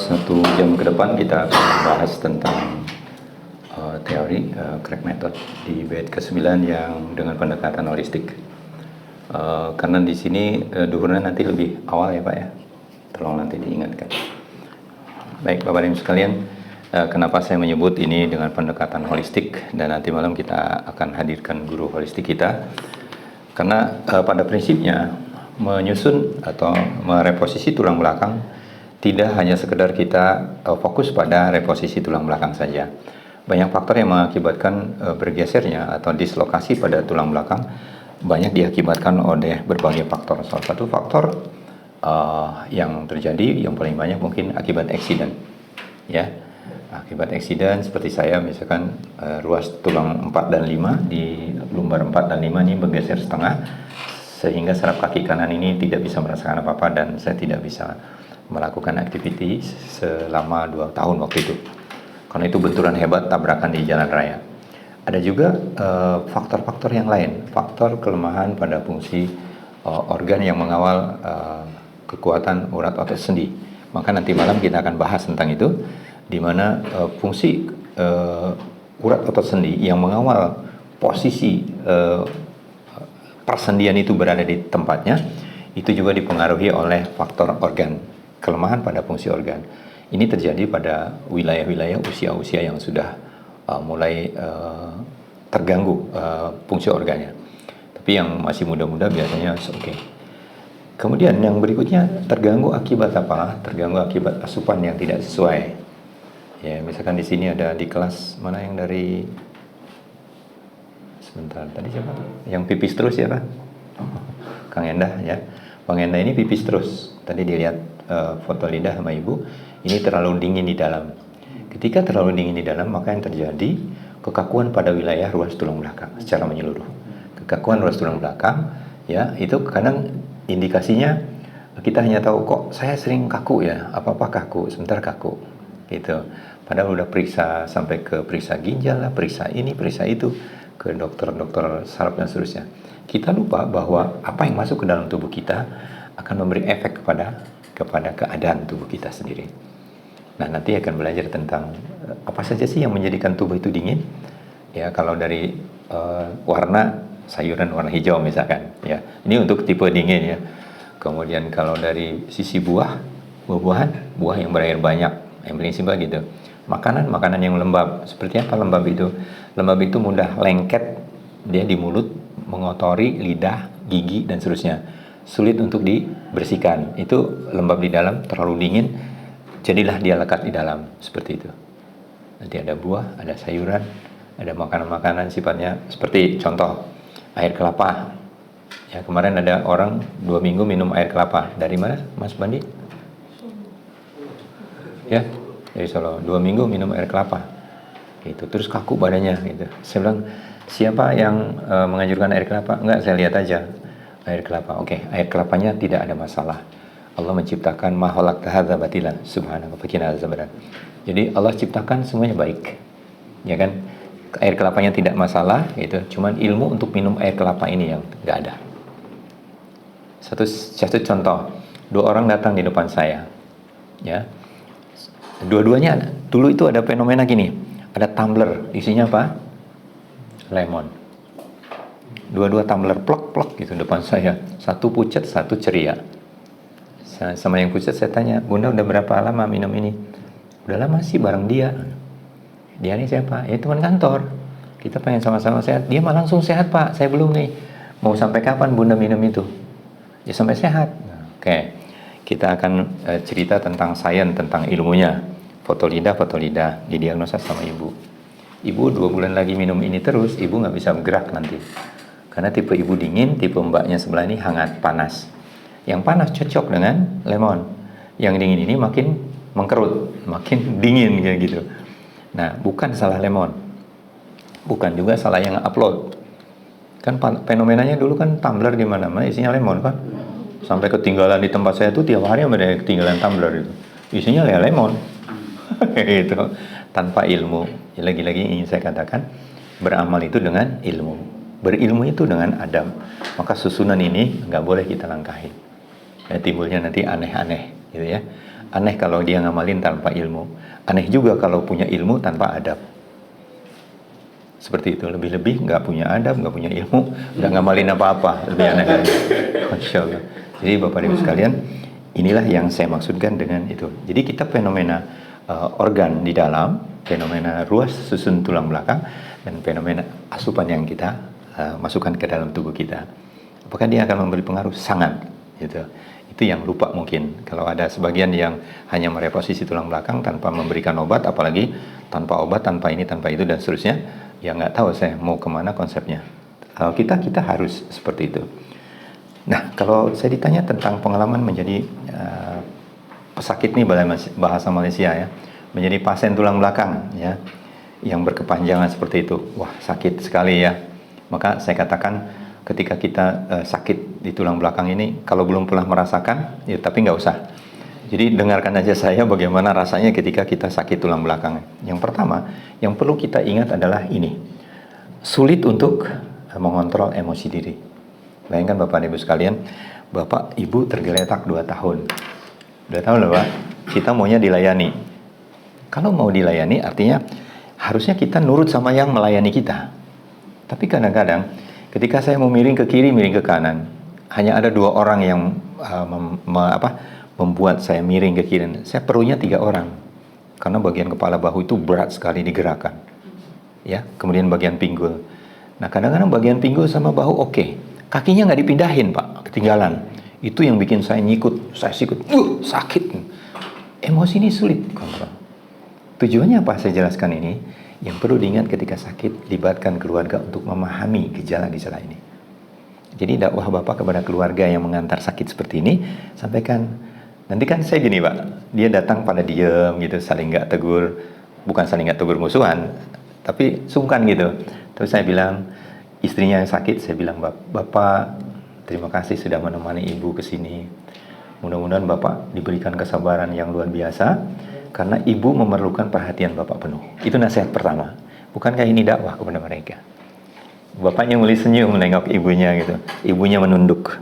1 jam ke depan kita akan membahas tentang teori Craig Method di bait ke-9 yang dengan pendekatan holistik. Karena di sini duhurnya nanti lebih awal ya Pak ya, tolong nanti diingatkan. Baik Bapak Ibu sekalian, kenapa saya menyebut ini dengan pendekatan holistik dan nanti malam kita akan hadirkan guru holistik kita, karena pada prinsipnya menyusun atau mereposisi tulang belakang tidak hanya sekedar kita fokus pada reposisi tulang belakang saja. Banyak faktor yang mengakibatkan bergesernya atau dislokasi pada tulang belakang, banyak diakibatkan oleh berbagai faktor. Salah satu faktor yang terjadi yang paling banyak mungkin akibat accident, ya. Akibat accident seperti saya misalkan ruas tulang 4 dan 5 di lumbar 4 dan 5 ini bergeser setengah, sehingga saraf kaki kanan ini tidak bisa merasakan apa-apa dan saya tidak bisa melakukan aktivitas selama 2 tahun waktu itu. Karena itu benturan hebat, tabrakan di jalan raya. Ada juga faktor-faktor yang lain, faktor kelemahan pada fungsi organ yang mengawal kekuatan urat otot sendi. Maka nanti malam kita akan bahas tentang itu, di mana fungsi urat otot sendi yang mengawal posisi persendian itu berada di tempatnya, itu juga dipengaruhi oleh faktor organ, kelemahan pada fungsi organ. Ini terjadi pada wilayah-wilayah usia-usia yang sudah mulai terganggu fungsi organnya. Tapi yang masih muda-muda biasanya oke. Kemudian yang berikutnya, terganggu akibat apa? Terganggu akibat asupan yang tidak sesuai. Ya, misalkan di sini ada di kelas mana yang dari sebentar tadi siapa? Yang pipis terus ya Pak? Kang Endah ya. Bang Endah ini pipis terus. Tadi dilihat foto lidah sama ibu, ini terlalu dingin di dalam. Ketika terlalu dingin di dalam, maka yang terjadi kekakuan pada wilayah ruas tulang belakang secara menyeluruh. Kekakuan ruas tulang belakang, ya itu kadang indikasinya kita hanya tahu kok saya sering kaku ya, apa-apa kaku, sebentar kaku, gitu. Padahal udah periksa sampai ke periksa ginjal lah, periksa ini, periksa itu, ke dokter-dokter saraf dan seterusnya. Kita lupa bahwa apa yang masuk ke dalam tubuh kita akan memberi efek kepada keadaan tubuh kita sendiri. Nah, nanti akan belajar tentang apa saja sih yang menjadikan tubuh itu dingin. Ya, kalau dari warna sayuran warna hijau misalkan, ya. Ini untuk tipe dingin ya. Kemudian kalau dari sisi buah-buahan, buah yang berair banyak, yang prinsipnya gitu. Makanan yang lembab. Seperti apa lembab itu? Lembab itu mudah lengket dia di mulut, mengotori lidah, gigi dan seterusnya. Sulit untuk dibersihkan. Itu lembab di dalam, terlalu dingin, jadilah dia lekat di dalam, seperti itu. Nanti ada buah, ada sayuran, ada makanan-makanan sifatnya seperti contoh air kelapa. Ya, kemarin ada orang 2 minggu minum air kelapa. Dari mana Mas Bandi? Ya, dari Solo. 2 minggu minum air kelapa. Gitu. Terus kaku badannya gitu. Saya bilang, siapa yang menganjurkan air kelapa? Enggak, saya lihat aja. Air kelapa, oke, air kelapanya tidak ada masalah. Allah menciptakan ma khalaqta hadza batilan, subhanahu wa qina azaban. Jadi Allah ciptakan semuanya baik, ya kan? Air kelapanya tidak masalah, itu. Cuman ilmu untuk minum air kelapa ini yang nggak ada. Satu contoh, 2 orang datang di depan saya, ya. Dua-duanya dulu itu ada fenomena gini, ada tumbler, isinya apa? Lemon. Dua-dua tumbler plok-plok gitu depan saya. Satu pucat, satu ceria. Sama yang pucat saya tanya, Bunda udah berapa lama minum ini? Udah lama sih bareng dia. Dia ini siapa? Ya teman kantor. Kita pengen sama-sama sehat. Dia malah langsung sehat Pak, saya belum nih. Mau sampai kapan Bunda minum itu? Ya sampai sehat. Oke. Kita akan cerita tentang sains, tentang ilmunya. Foto lidah, didiagnosa sama ibu. Ibu 2 bulan lagi minum ini terus, ibu nggak bisa bergerak nanti. Karena tipe ibu dingin, tipe mbaknya sebelah ini hangat, panas. Yang panas cocok dengan lemon. Yang dingin ini makin mengkerut, makin dingin kayak gitu. Nah, bukan salah lemon. Bukan juga salah yang upload. Kan fenomenanya dulu kan tumbler di mana-mana isinya lemon kan. Sampai ketinggalan di tempat saya tuh tiap hari ada ketinggalan tumbler itu. Isinya lemon. Itu tanpa ilmu. Ya, lagi-lagi ingin saya katakan, beramal itu dengan ilmu. Berilmu itu dengan adab. Maka susunan ini nggak boleh kita langkahi. Ya, timbulnya nanti aneh-aneh gitu ya. Aneh kalau dia ngamalin tanpa ilmu. Aneh juga kalau punya ilmu tanpa adab. Seperti itu, lebih-lebih nggak punya adab, nggak punya ilmu, nggak ngamalin apa-apa, lebih aneh lagi. Masya Allah. Jadi Bapak Ibu sekalian, inilah yang saya maksudkan dengan itu. Jadi kita fenomena organ di dalam, fenomena ruas susun tulang belakang, dan fenomena asupan yang kita masukkan ke dalam tubuh kita. Apakah dia akan memberi pengaruh? Sangat. Gitu. Itu yang lupa mungkin. Kalau ada sebagian yang hanya mereposisi tulang belakang tanpa memberikan obat, apalagi tanpa obat, tanpa ini, tanpa itu, dan seterusnya, ya nggak tahu saya mau kemana konsepnya. Kalau kita harus seperti itu. Nah, kalau saya ditanya tentang pengalaman menjadi pesakit nih bahasa Malaysia ya, menjadi pasien tulang belakang ya, yang berkepanjangan seperti itu, wah sakit sekali ya. Maka saya katakan ketika kita sakit di tulang belakang ini, kalau belum pernah merasakan, ya tapi nggak usah. Jadi dengarkan aja saya bagaimana rasanya ketika kita sakit tulang belakang. Yang pertama, yang perlu kita ingat adalah ini. Sulit untuk mengontrol emosi diri. Bayangkan Bapak Ibu sekalian, Bapak Ibu tergeletak 2 tahun. 2 tahun loh Pak, kita maunya dilayani. Kalau mau dilayani artinya harusnya kita nurut sama yang melayani kita. Tapi kadang-kadang ketika saya mau miring ke kiri, miring ke kanan, hanya ada 2 orang yang membuat saya miring ke kiri. Saya perlunya 3 orang. Karena bagian kepala bahu itu berat sekali digerakkan. Ya, kemudian bagian pinggul. Nah, kadang-kadang bagian pinggul sama bahu oke. Kakinya nggak dipindahin, Pak, ketinggalan. Itu yang bikin saya nyikut, saya sikut, sakit. Emosi ini sulit kontrol. Tujuannya apa saya jelaskan ini? Yang perlu diingat ketika sakit, libatkan keluarga untuk memahami gejala-gejala ini. Jadi dakwah Bapak kepada keluarga yang mengantar sakit seperti ini, sampaikan. Nanti kan saya gini Pak, dia datang pada diem gitu, saling nggak tegur, bukan saling nggak tegur musuhan, tapi sungkan gitu. Terus saya bilang, istrinya yang sakit, saya bilang, Bapak terima kasih sudah menemani Ibu ke sini. Mudah-mudahan Bapak diberikan kesabaran yang luar biasa, karena Ibu memerlukan perhatian Bapak penuh. Itu nasihat pertama. Bukankah ini dakwah kepada mereka? Bapaknya mulai senyum menengok ibunya gitu. Ibunya menunduk.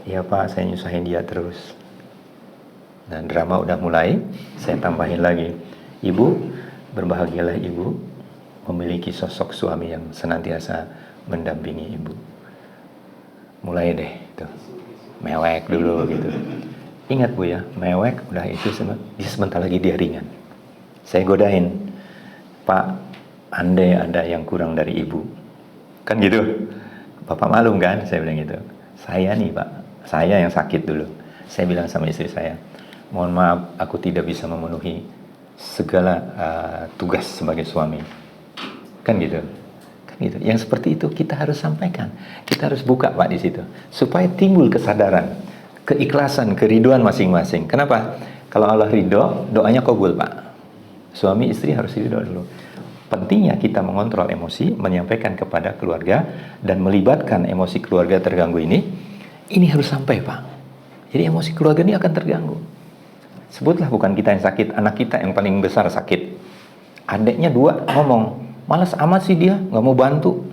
Iya Pak, saya nyusahin dia terus. Nah, drama udah mulai, saya tambahin lagi. Ibu, berbahagialah Ibu memiliki sosok suami yang senantiasa mendampingi Ibu. Mulai deh, tuh. Mewek dulu gitu. Ingat Bu ya, mewek udah itu sebentar lagi dia ringan. Saya godain, Pak, andai ada yang kurang dari Ibu. Kan gitu. Bapak malum kan, saya bilang gitu. Saya nih Pak, saya yang sakit dulu. Saya bilang sama istri saya, mohon maaf, aku tidak bisa memenuhi segala tugas sebagai suami. Kan gitu. Kan gitu. Yang seperti itu kita harus sampaikan. Kita harus buka Pak di situ. Supaya timbul kesadaran, keikhlasan, keriduan masing-masing. Kenapa? Kalau Allah ridho, doanya kabul Pak. Suami istri harus ridho dulu. Pentingnya kita mengontrol emosi, menyampaikan kepada keluarga, dan melibatkan emosi keluarga terganggu ini harus sampai Pak. Jadi emosi keluarga ini akan terganggu. Sebutlah bukan kita yang sakit, anak kita yang paling besar sakit. Adiknya 2 ngomong, malas amat sih dia, nggak mau bantu.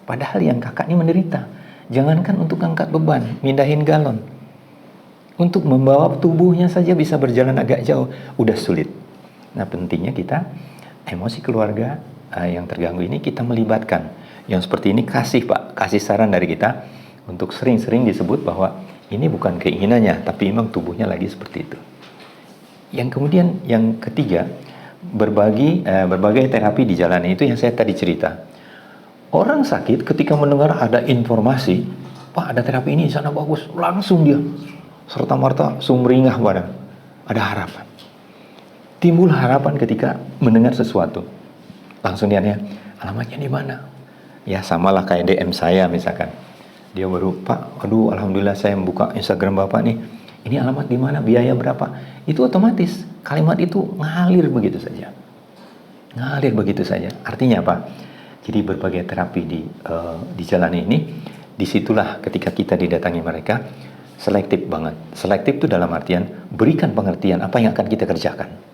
Padahal yang kakak ini menderita. Jangankan untuk angkat beban, mindahin galon. Untuk membawa tubuhnya saja bisa berjalan agak jauh, udah sulit. Nah, pentingnya kita, emosi keluarga yang terganggu ini kita melibatkan. Yang seperti ini kasih Pak, kasih saran dari kita untuk sering-sering disebut bahwa ini bukan keinginannya, tapi memang tubuhnya lagi seperti itu. Yang kemudian, yang ketiga, berbagai terapi dijalani. Itu yang saya tadi cerita. Orang sakit ketika mendengar ada informasi, Pak ada terapi ini di sana bagus, langsung dia serta-merta sumringah pada ada harapan. Timbul harapan ketika mendengar sesuatu. Langsung dia nanya, alamatnya di mana? Ya samalah kayak DM saya misalkan. Dia baru, Pak, aduh alhamdulillah saya membuka Instagram Bapak nih. Ini alamat di mana? Biaya berapa? Itu otomatis kalimat itu ngalir begitu saja. Ngalir begitu saja. Artinya apa? Jadi berbagai terapi dijalani ini, disitulah ketika kita didatangi mereka, selektif banget. Selektif itu dalam artian berikan pengertian apa yang akan kita kerjakan.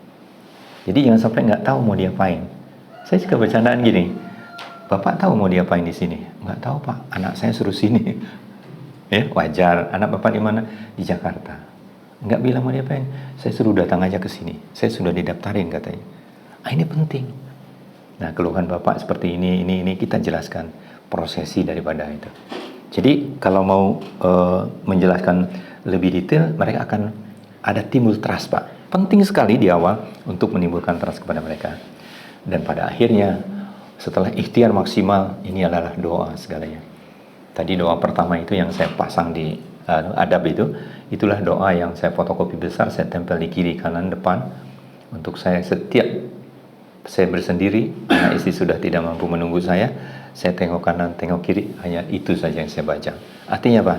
Jadi jangan sampai nggak tahu mau diapain. Saya suka bercandaan gini, Bapak tahu mau diapain di sini? Nggak tahu Pak, anak saya suruh sini. Ya wajar. Anak Bapak di mana? Di Jakarta. Nggak bilang mau diapain, saya suruh datang aja ke sini, saya sudah didaftarin katanya. Ini penting. Nah, keluhan Bapak seperti ini kita jelaskan prosesi daripada itu. Jadi kalau mau menjelaskan lebih detail, mereka akan ada timbul trust, Pak. Penting sekali di awal untuk menimbulkan trust kepada mereka. Dan pada akhirnya, setelah ikhtiar maksimal, ini adalah doa segalanya. Tadi doa pertama itu yang saya pasang di adab itu, itulah doa yang saya fotokopi besar, saya tempel di kiri, kanan, depan. Untuk saya setiap saya bersendiri, anak istri sudah tidak mampu menunggu saya tengok kanan, tengok kiri, hanya itu saja yang saya baca. Artinya apa?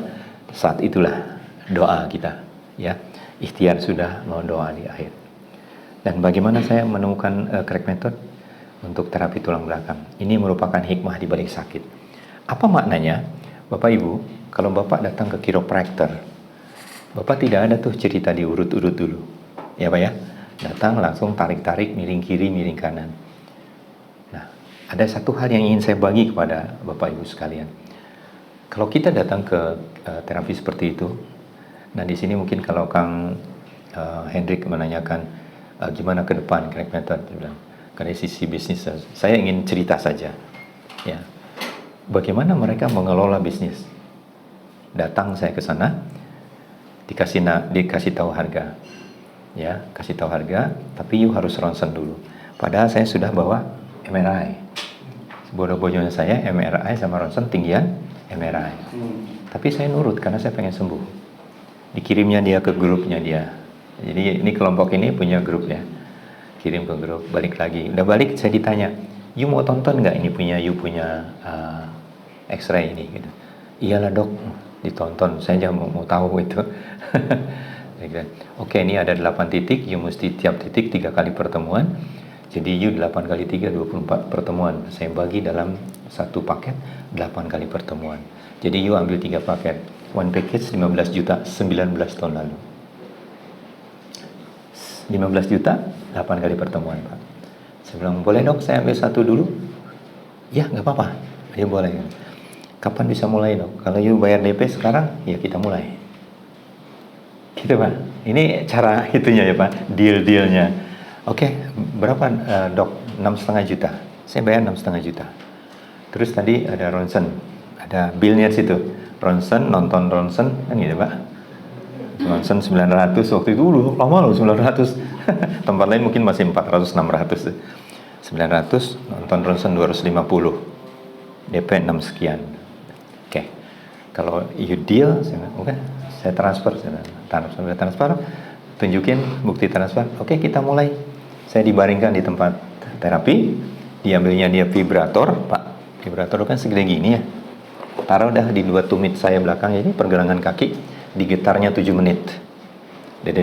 Saat itulah doa kita, ya. Ikhtiar sudah, mau doa di akhir. Dan bagaimana saya menemukan crack method untuk terapi tulang belakang? Ini merupakan hikmah di balik sakit. Apa maknanya? Bapak Ibu, kalau Bapak datang ke chiropractor, Bapak tidak ada tuh cerita diurut-urut dulu, ya Pak ya. Datang langsung tarik-tarik, miring kiri, miring kanan. Nah, ada satu hal yang ingin saya bagi kepada Bapak Ibu sekalian. Kalau kita datang ke terapi seperti itu, nah di sini mungkin kalau Kang Hendrik menanyakan gimana ke depan crack method, dari sisi bisnis, saya ingin cerita saja, ya. Bagaimana mereka mengelola bisnis? Datang saya ke sana, dikasih tahu harga. Ya, kasih tahu harga, tapi you harus ronsen dulu. Padahal saya sudah bawa MRI. Bodoh-bodohnya saya MRI sama ronsen tinggian MRI. Tapi saya nurut karena saya pengen sembuh. Dikirimnya dia ke grupnya dia. Jadi ini kelompok ini punya grup ya. Kirim ke grup, balik lagi. Udah balik saya ditanya, you mau tonton nggak ini you punya X-ray ini? Gitu. Iyalah dok, ditonton. Saya aja mau tahu itu. Oke, ini ada 8 titik, you mesti tiap titik 3 kali pertemuan. Jadi you 8 kali 3, 24 pertemuan. Saya bagi dalam satu paket 8 kali pertemuan. Jadi you ambil 3 paket. One package 15 juta 19 tahun lalu. 15 juta 8 kali pertemuan, Pak. Saya bilang, boleh dok saya ambil satu dulu? Ya, nggak apa-apa. Ya boleh. Kapan bisa mulai dok? Kalau you bayar DP sekarang, ya kita mulai. Gitu Pak, ini cara itunya ya Pak, deal-dealnya. Oke, berapa dok? 6,5 juta. Saya bayar 6,5 juta. Terus tadi ada ronsen, ada billnya situ. Ronsen, nonton ronsen, kan gitu Pak. Ronsen 900 waktu itu lama loh 900. Tempat lain mungkin masih 400, 600. 900, nonton ronsen 250. DP 6 sekian. Oke. Kalau you deal, saya transfer, tunjukin bukti transfer. Oke, kita mulai. Saya dibaringkan di tempat terapi, diambilnya dia vibrator, Pak. Vibrator kan segede gini ya. Taruh dah di 2 tumit saya belakang ini, pergelangan kaki, digetarnya 7 menit. 7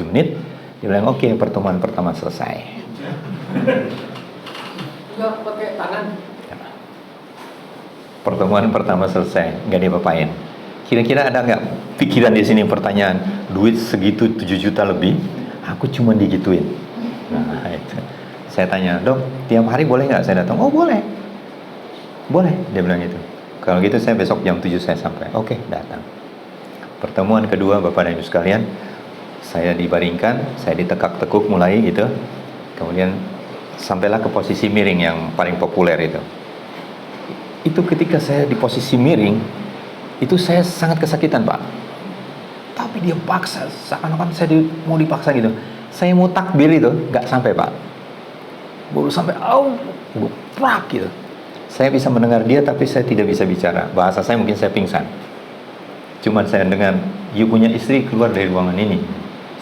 menit. Dia bilang, oke, pertemuan pertama selesai. Enggak pakai tangan. Pertemuan pertama selesai, nggak diapa-apain. Kira-kira ada nggak pikiran di sini pertanyaan, duit segitu 7 juta lebih, aku cuma digituin. Nah, itu. Saya tanya, dok, tiap hari boleh nggak saya datang? Oh boleh, boleh. Dia bilang gitu. Kalau gitu saya besok jam 7 saya sampai. Oke, datang. Pertemuan kedua, Bapak dan Ibu sekalian, saya dibaringkan, saya ditekak-tekuk mulai gitu. Kemudian sampailah ke posisi miring yang paling populer itu. Itu ketika saya di posisi miring, itu saya sangat kesakitan Pak. Tapi dia paksa, seakan-akan saya mau dipaksa gitu. Saya mau takbir itu, nggak sampai Pak. Baru sampai, prak gitu. Saya bisa mendengar dia, tapi saya tidak bisa bicara. Bahasa saya mungkin saya pingsan. Cuman saya dengar, you punya istri keluar dari ruangan ini.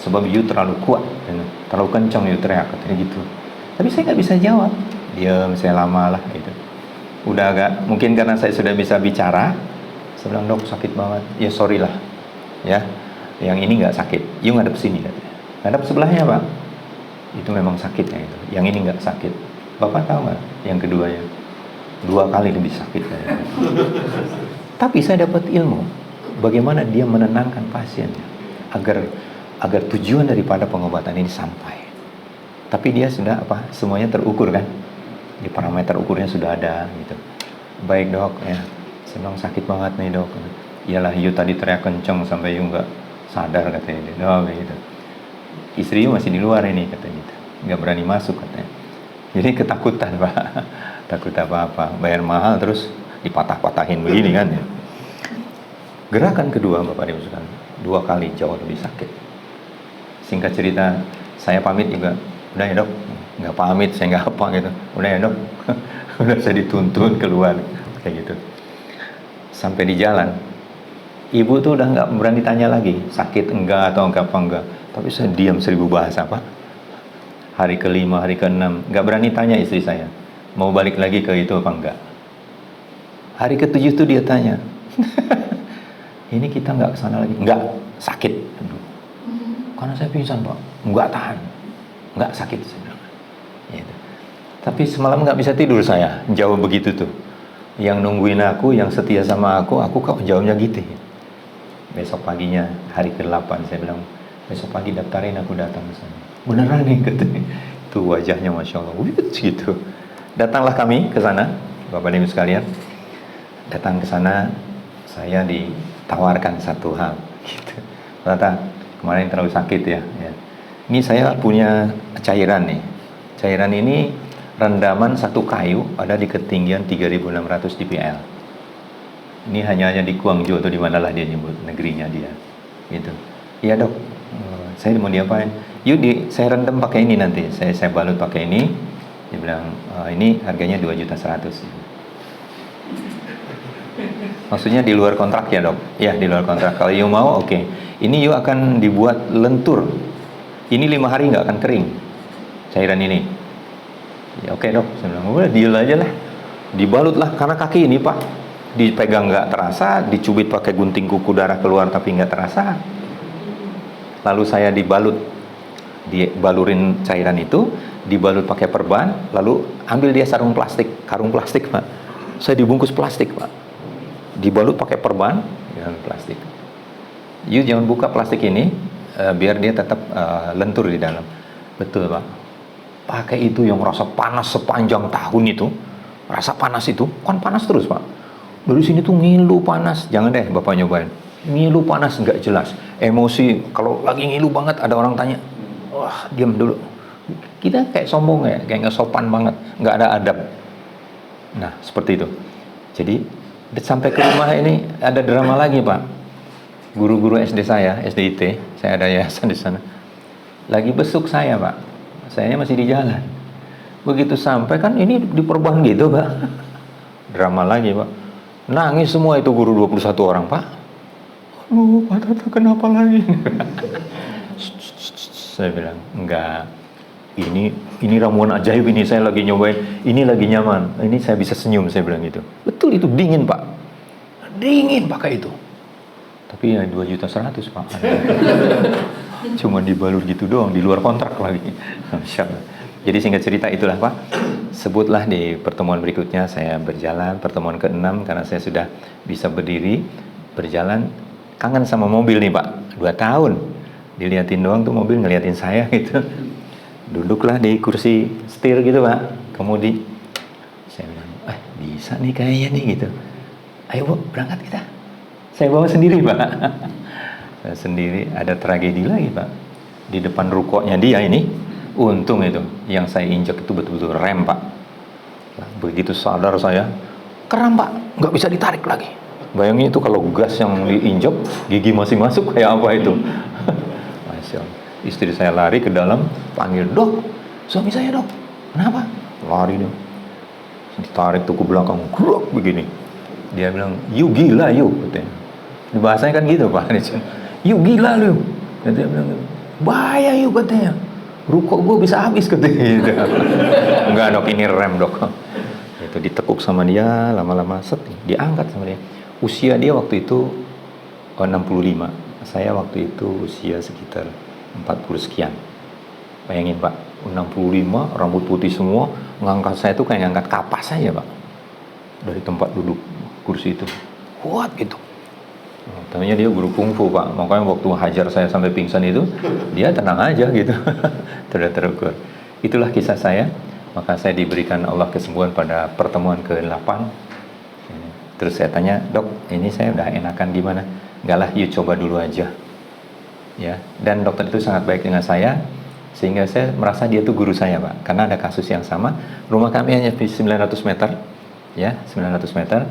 Sebab you terlalu kuat, terlalu kencang you teriak, katanya gitu. Tapi saya nggak bisa jawab. Diam, saya lama lah gitu. Udah agak, mungkin karena saya sudah bisa bicara, saya bilang, dok sakit banget. Ya sorry lah, ya. Yang ini nggak sakit, you ngadep sini katanya. Ngadep sebelahnya Pak, itu memang sakitnya itu. Yang ini nggak sakit. Bapak tahu nggak? Yang keduanya 2 kali lebih sakit. Tapi saya dapat ilmu bagaimana dia menenangkan pasiennya agar tujuan daripada pengobatan ini sampai. Tapi dia sudah semuanya terukur kan? Di parameter ukurnya sudah ada gitu. Baik dok, ya. Senang sakit banget nih dok. Iyalah, you tadi teriak kenceng sampai you nggak sadar katanya dia. Oh gitu. Istrinya masih di luar ini katanya gitu. Nggak berani masuk katanya. Jadi ketakutan Pak. Takut apa-apa, bayar mahal terus dipatah-patahin begini kan ya. Gerakan kedua Bapak Ibu sekalian, 2 kali jauh lebih sakit. Singkat cerita, saya pamit juga. Udah ya dok, nggak pamit, saya nggak apa gitu. Udah ya dok, udah saya dituntun keluar kayak gitu. Sampai di jalan, ibu tuh udah nggak berani tanya lagi, sakit enggak atau enggak apa enggak. Tapi saya diam 1000 bahasa Pak. Hari ke-5, hari ke-6, nggak berani tanya istri saya, mau balik lagi ke itu apa enggak. Hari ke-7 tuh dia tanya, ini kita nggak kesana lagi, enggak, sakit. Karena saya pingsan Pak, nggak tahan, nggak sakit saya bilang. Gitu. Tapi semalam nggak bisa tidur saya, jauh begitu tuh. Yang nungguin aku, yang setia sama aku kok jauhnya gitu. Besok paginya, hari ke-8 saya bilang, besok pagi daftarin aku datang ke sana. Beneran nih katanya. Itu wajahnya Masya Allah, gitu. Datanglah kami ke sana, Bapak Ibu sekalian. Datang ke sana, saya ditawarkan satu hal. Gitu. Ternyata kemarin terlalu sakit ya. Ini saya punya cairan nih. Cairan ini rendaman satu kayu ada di ketinggian 3600 dpl. Ini hanya di Guangzhou atau di manalah dia nyebut negerinya dia. Gitu. Iya dok, saya mau diapain? Yuk saya rendam pakai ini nanti. Saya balut pakai ini. Dia bilang ini harganya 2.100.000. Maksudnya di luar kontrak ya dok? Ya di luar kontrak. Kalau you mau oke. Ini you akan dibuat lentur. Ini 5 hari nggak akan kering cairan ini. Ya oke dok. Saya bilang udah deal aja lah. Dibalutlah karena kaki ini Pak dipegang nggak terasa, dicubit pakai gunting kuku darah keluar tapi nggak terasa. Lalu saya dibalurin cairan itu, dibalut pakai perban, lalu ambil dia karung plastik Pak. Saya dibungkus plastik Pak. Dibalut pakai perban dengan plastik. You jangan buka plastik ini biar dia tetap lentur di dalam. Betul Pak. Pakai itu yang rasa panas sepanjang tahun itu, rasa panas itu kan panas terus Pak. Dari sini tuh ngilu panas. Jangan deh Bapak nyobain. Ngilu panas nggak jelas. Emosi kalau lagi ngilu banget ada orang tanya, wah diam dulu. Kita kayak sombong ya, kayak nggak sopan banget, nggak ada adab. Nah seperti itu. Jadi sampai ke rumah ini ada drama lagi Pak. Guru-guru SD saya, SDIT, saya ada yayasan di sana. Lagi besuk saya Pak. Sayanya masih di jalan. Begitu sampai kan ini diperban gitu Pak. Drama lagi Pak. Nangis semua itu guru 21 orang Pak. Aduh Pak Tata kenapa lagi? Saya bilang enggak. Ini ramuan ajaib ini saya lagi nyobain. Ini lagi nyaman. Ini saya bisa senyum saya bilang gitu. Betul itu dingin Pak. Dingin pakai itu. Tapi ya 2.100.000 Pak. Cuma dibalur gitu doang di luar kontrak lagi. Masya Allah. Jadi singkat cerita itulah Pak. Sebutlah di pertemuan berikutnya saya berjalan, pertemuan ke-6 karena saya sudah bisa berdiri, berjalan, kangen sama mobil nih Pak, 2 tahun. Diliatin doang tuh mobil ngeliatin saya gitu. Duduklah di kursi setir gitu Pak, kemudi. Saya bilang, bisa nih kayaknya nih gitu. Ayo Bu, berangkat kita. Saya bawa sendiri Pak. Saya sendiri, ada tragedi lagi Pak. Di depan rukoknya dia ini. Untung itu yang saya injak itu betul-betul rem Pak. Begitu sadar saya kram Pak, nggak bisa ditarik lagi. Bayangin itu kalau gas yang diinjak gigi masih masuk kayak apa itu. Masya Allah. Istri saya lari ke dalam, panggil dok, suami saya dok, kenapa? Lari dong, ditarik tuh ke belakang, grok begini. Dia bilang, you gila you, katanya. Di bahasanya kan gitu Pak. You gila lu. Dan dia bilang, bahaya you katanya. Rukuk gue bisa habis katanya. Enggak dok, ini rem dok. Itu ditekuk sama dia, lama-lama set, diangkat sama dia. Usia dia waktu itu 65. Saya waktu itu usia sekitar 40 sekian. Bayangin Pak, 65, rambut putih semua, ngangkat saya itu kayak ngangkat kapas saja Pak. Dari tempat duduk kursi itu. Kuat gitu. Tadinya dia guru kungfu Pak, makanya waktu hajar saya sampai pingsan itu dia tenang aja gitu. Tidak terukur. Itulah kisah saya. Maka saya diberikan Allah kesembuhan pada pertemuan ke-8. Terus saya tanya, dok, ini saya udah enakan gimana? Enggak lah, you coba dulu aja. ya. Dan dokter itu sangat baik dengan saya, sehingga saya merasa dia itu guru saya, Pak. Karena ada kasus yang sama, rumah kami hanya di 900 meter, ya, 900 meter.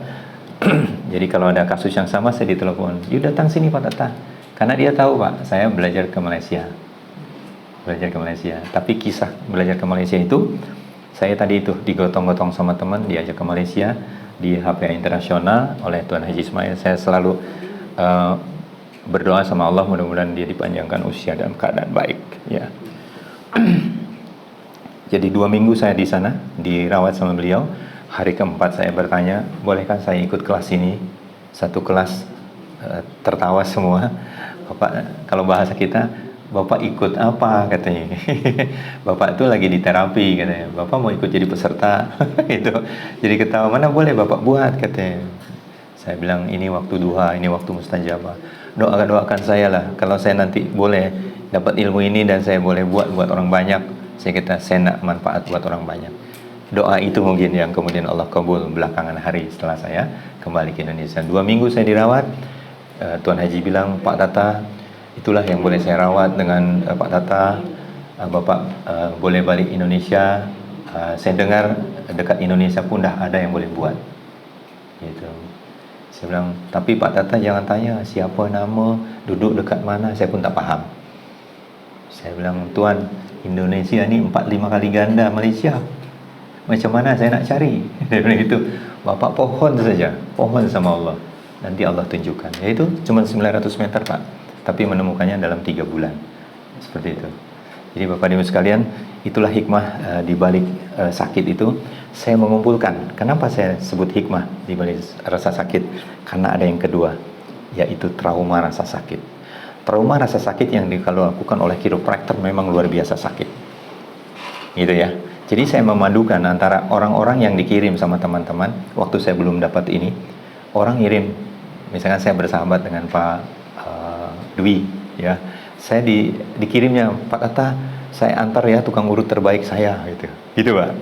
Jadi kalau ada kasus yang sama, saya ditelepon, "Yuk datang sini Pak Tata." Karena dia tahu, Pak, saya belajar ke Malaysia. Tapi kisah belajar ke Malaysia itu, saya tadi itu digotong-gotong sama teman, diajak ke Malaysia di HPA Internasional oleh Tuan Haji Ismail. Saya selalu berdoa sama Allah, mudah-mudahan dia dipanjangkan usia dalam keadaan baik, ya. Jadi 2 minggu saya di sana, dirawat sama beliau. Hari keempat saya bertanya, bolehkah saya ikut kelas ini? Satu kelas tertawa semua. Bapak, kalau bahasa kita, Bapak ikut apa katanya? Bapak itu lagi di terapi katanya. Bapak mau ikut jadi peserta? Itu. Jadi ketawa, mana boleh Bapak buat katanya. Saya bilang, ini waktu duha, ini waktu mustajabah. Doakan saya lah, kalau saya nanti boleh dapat ilmu ini dan saya boleh buat orang banyak, saya nak manfaat buat orang banyak. Doa itu mungkin yang kemudian Allah kabul belakangan hari setelah saya kembali ke Indonesia. 2 minggu saya dirawat. Tuan Haji bilang, Pak Tata, itulah yang boleh saya rawat dengan Pak Tata. Bapak boleh balik Indonesia. Saya dengar dekat Indonesia pun dah ada yang boleh buat. Gitu. Saya bilang, tapi Pak Tata jangan tanya siapa nama, duduk dekat mana, saya pun tak faham. Saya bilang, Tuan, Indonesia ni 4-5 kali ganda Malaysia. Macam mana saya nak cari? Dia bilang gitu. Bapak pohon saja, pohon sama Allah. Nanti Allah tunjukkan. Yaitu cuma 900 meter, Pak. Tapi menemukannya dalam 3 bulan. Seperti itu. Jadi Bapak Ibu sekalian, itulah hikmah di balik sakit itu. Saya mengumpulkan. Kenapa saya sebut hikmah di balik rasa sakit? Karena ada yang kedua, yaitu trauma rasa sakit. Trauma rasa sakit yang kalau dilakukan oleh kiropraktor memang luar biasa sakit. Gitu ya. Jadi saya memadukan antara orang-orang yang dikirim sama teman-teman. Waktu saya belum dapat ini, orang ngirim. Misalkan saya bersahabat dengan Pak Dwi, ya. Saya dikirimnya, Pak Tata, saya antar ya tukang urut terbaik saya, gitu Pak.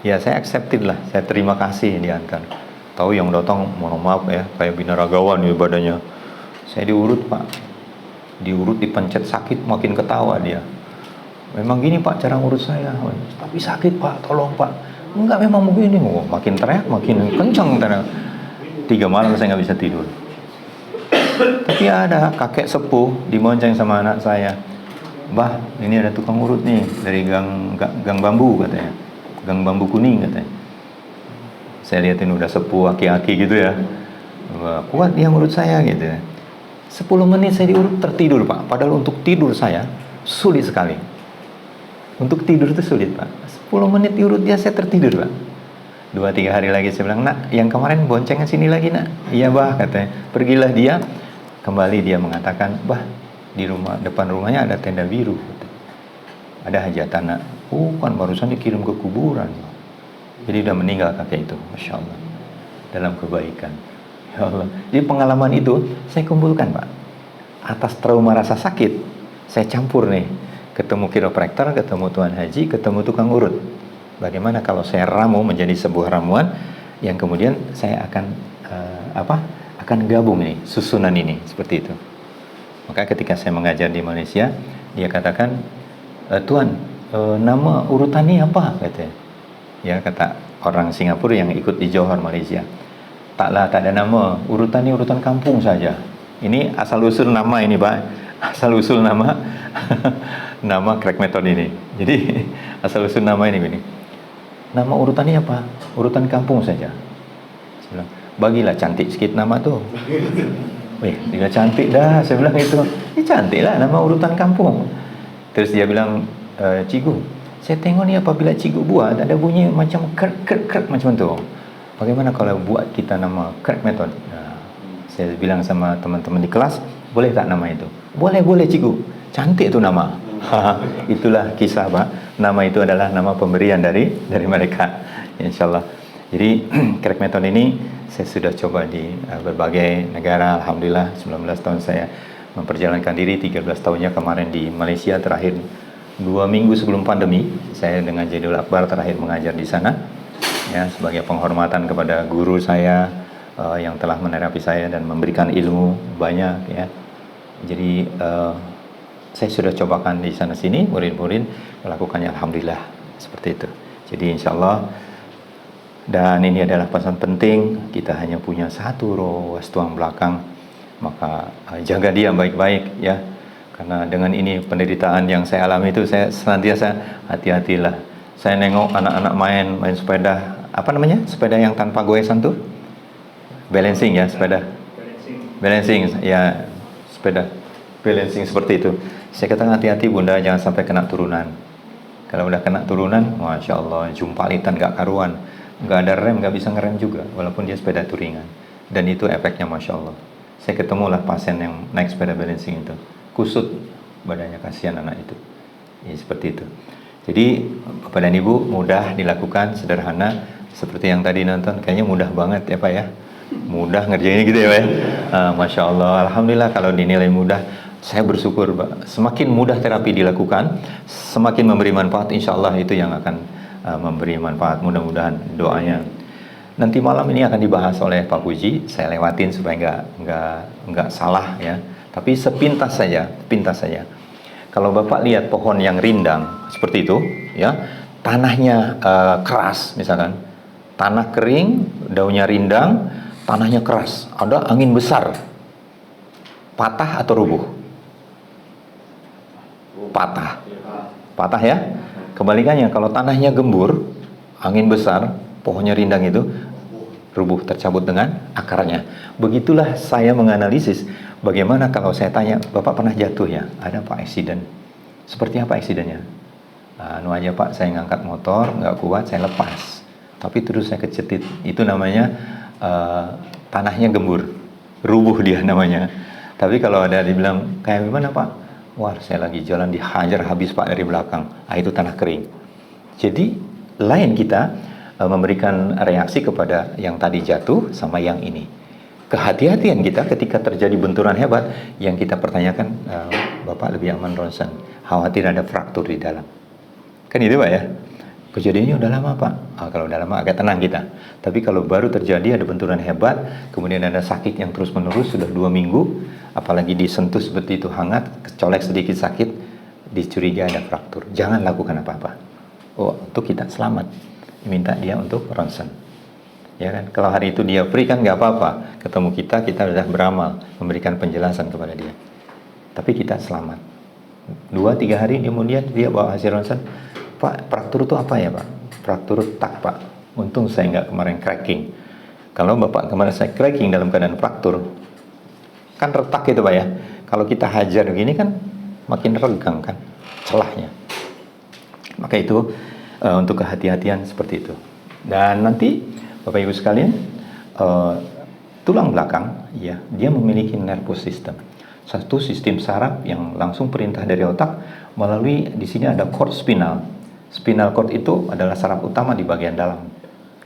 Ya saya accepted lah, saya terima kasih diantar. Tahu yang datang, mohon maaf ya, kayak binaragawan ya badannya. Saya diurut Pak, diurut, dipencet sakit, makin ketawa dia. Memang gini Pak cara ngurut saya, tapi sakit Pak, tolong Pak. Enggak, memang begini. Makin teriak, makin kencang teriak. 3 malam saya nggak bisa tidur. Tapi ada kakek sepuh dibonceng sama anak saya. Bah, ini ada tukang urut nih dari gang bambu katanya, gang bambu kuning katanya. Saya lihatin udah sepuh, aki-aki gitu ya. Wah, kuat dia ngurut saya gitu. 10 menit saya diurut tertidur Pak. Padahal untuk tidur saya sulit sekali. Untuk tidur itu sulit Pak. 10 menit diurut dia saya tertidur Pak. 2-3 hari lagi saya bilang, nak, yang kemarin boncengan sini lagi nak. Iya bah katanya. Pergilah dia. Kembali dia mengatakan, bah, di depan rumahnya ada tenda biru. Ada hajatan nak. Kan barusan dikirim ke kuburan. Jadi udah meninggal kakek itu. Masya Allah. Dalam kebaikan. Ya Allah. Jadi pengalaman itu saya kumpulkan Pak. Atas trauma rasa sakit, saya campur nih. Ketemu kiropraktor, ketemu Tuan Haji, ketemu tukang urut. Bagaimana kalau saya ramu menjadi sebuah ramuan yang kemudian saya akan gabung nih susunan ini seperti itu. Maka ketika saya mengajar di Malaysia, dia katakan, Tuan, nama urutan ini apa? Katanya. Ya kata orang Singapura yang ikut di Johor Malaysia. Taklah, tak ada nama. Urutan ini urutan kampung saja. Ini asal usul nama ini Pak. Asal usul nama nama crack method ini. Jadi asal usul nama ini begini. Nama urutannya apa? Urutan kampung saja. Saya bilang, bagilah cantik sikit nama tuh. Wih, dia cantik dah. Saya bilang itu. Ini cantik lah nama urutan kampung. Terus dia bilang, Cikgu, saya tengok ni apabila cikgu buat ada bunyi macam krek macam tu. Bagaimana kalau buat kita nama crack method? Nah, saya bilang sama teman-teman di kelas, boleh tak nama itu? Boleh cikgu. Cantik tu nama. Itulah kisah Pak. Nama itu adalah nama pemberian dari mereka. Insyaallah. Jadi crack method ini saya sudah coba di berbagai negara. Alhamdulillah 19 tahun saya memperjalankan diri. 13 tahunnya kemarin di Malaysia, terakhir 2 minggu sebelum pandemi saya dengan Jadul Akbar terakhir mengajar di sana. Ya, sebagai penghormatan kepada guru saya yang telah menerapi saya dan memberikan ilmu banyak ya. Jadi saya sudah cobakan di sana sini, murid-murid melakukannya, alhamdulillah seperti itu. Jadi insya Allah, dan ini adalah pesan penting, kita hanya punya satu ruas tulang belakang, maka jaga dia baik-baik ya. Karena dengan ini penderitaan yang saya alami itu, saya senantiasa hati-hatilah. Saya nengok anak-anak main sepeda, apa namanya? Sepeda yang tanpa goesan tuh? Balancing ya, sepeda. Balancing ya, sepeda balancing seperti itu. Saya katakan hati-hati bunda, jangan sampai kena turunan. Kalau udah kena turunan, masya Allah, jumpalitan gak karuan, nggak ada rem, nggak bisa ngerem juga, walaupun dia sepeda touringan. Dan itu efeknya masya Allah. Saya ketemulah pasien yang naik sepeda balancing itu, kusut badannya, kasihan anak itu. Ya, seperti itu. Jadi Bapak dan Ibu, mudah dilakukan, sederhana, seperti yang tadi nonton, kayaknya mudah banget ya Pak ya. Mudah ngerjainnya gitu ya Pak ya. Masya Allah, alhamdulillah kalau dinilai mudah. Saya bersyukur Pak, semakin mudah terapi dilakukan, semakin memberi manfaat, insya Allah itu yang akan memberi manfaat, mudah-mudahan doanya. Nanti malam ini akan dibahas oleh Pak Puji, saya lewatin supaya nggak salah ya. Tapi sepintas saja, pintas saja. Kalau Bapak lihat pohon yang rindang seperti itu, ya, tanahnya keras, misalkan tanah kering, daunnya rindang, tanahnya keras, ada angin besar, patah atau rubuh? Patah ya. Kebalikannya, kalau tanahnya gembur, angin besar, pohonnya rindang itu rubuh, tercabut dengan akarnya. Begitulah saya menganalisis. Bagaimana kalau saya tanya, Bapak pernah jatuh ya? Ada Pak accident. Seperti apa accidentnya? Anu aja Pak, saya ngangkat motor, nggak kuat, saya lepas. Tapi terus saya kecetit. Itu namanya tanahnya gembur, rubuh dia namanya. Tapi kalau ada dibilang, kayak gimana Pak? Wah, saya lagi jalan dihajar habis Pak dari belakang. Itu tanah kering. Jadi lain kita memberikan reaksi kepada yang tadi jatuh sama yang ini. Kehati-hatian kita ketika terjadi benturan hebat, yang kita pertanyakan, Bapak lebih aman ronsen, khawatir ada fraktur di dalam. Kan itu Pak ya? Kejadiannya udah lama Pak. Kalau udah lama agak tenang kita. Tapi kalau baru terjadi ada benturan hebat, kemudian ada sakit yang terus menerus sudah 2 minggu, apalagi disentuh seperti itu hangat, colek sedikit sakit, dicurigai ada fraktur. Jangan lakukan apa-apa. Untuk kita selamat, minta dia untuk ronsen. Ya kan? Kalau hari itu dia free kan nggak apa-apa. Ketemu kita sudah beramal memberikan penjelasan kepada dia. Tapi kita selamat. 2-3 hari kemudian dia bawa hasil ronsen. Pak, fraktur itu apa ya Pak? Fraktur tak Pak. Untung saya nggak kemarin cracking. Kalau Bapak kemarin saya cracking dalam keadaan fraktur, kan retak itu Pak ya. Kalau kita hajar begini kan makin regang kan celahnya. Maka itu untuk kehati-hatian seperti itu. Dan nanti Bapak Ibu sekalian, tulang belakang ya, dia memiliki nervous system. Satu sistem saraf yang langsung perintah dari otak melalui, di sini ada cord spinal. Spinal cord itu adalah saraf utama di bagian dalam.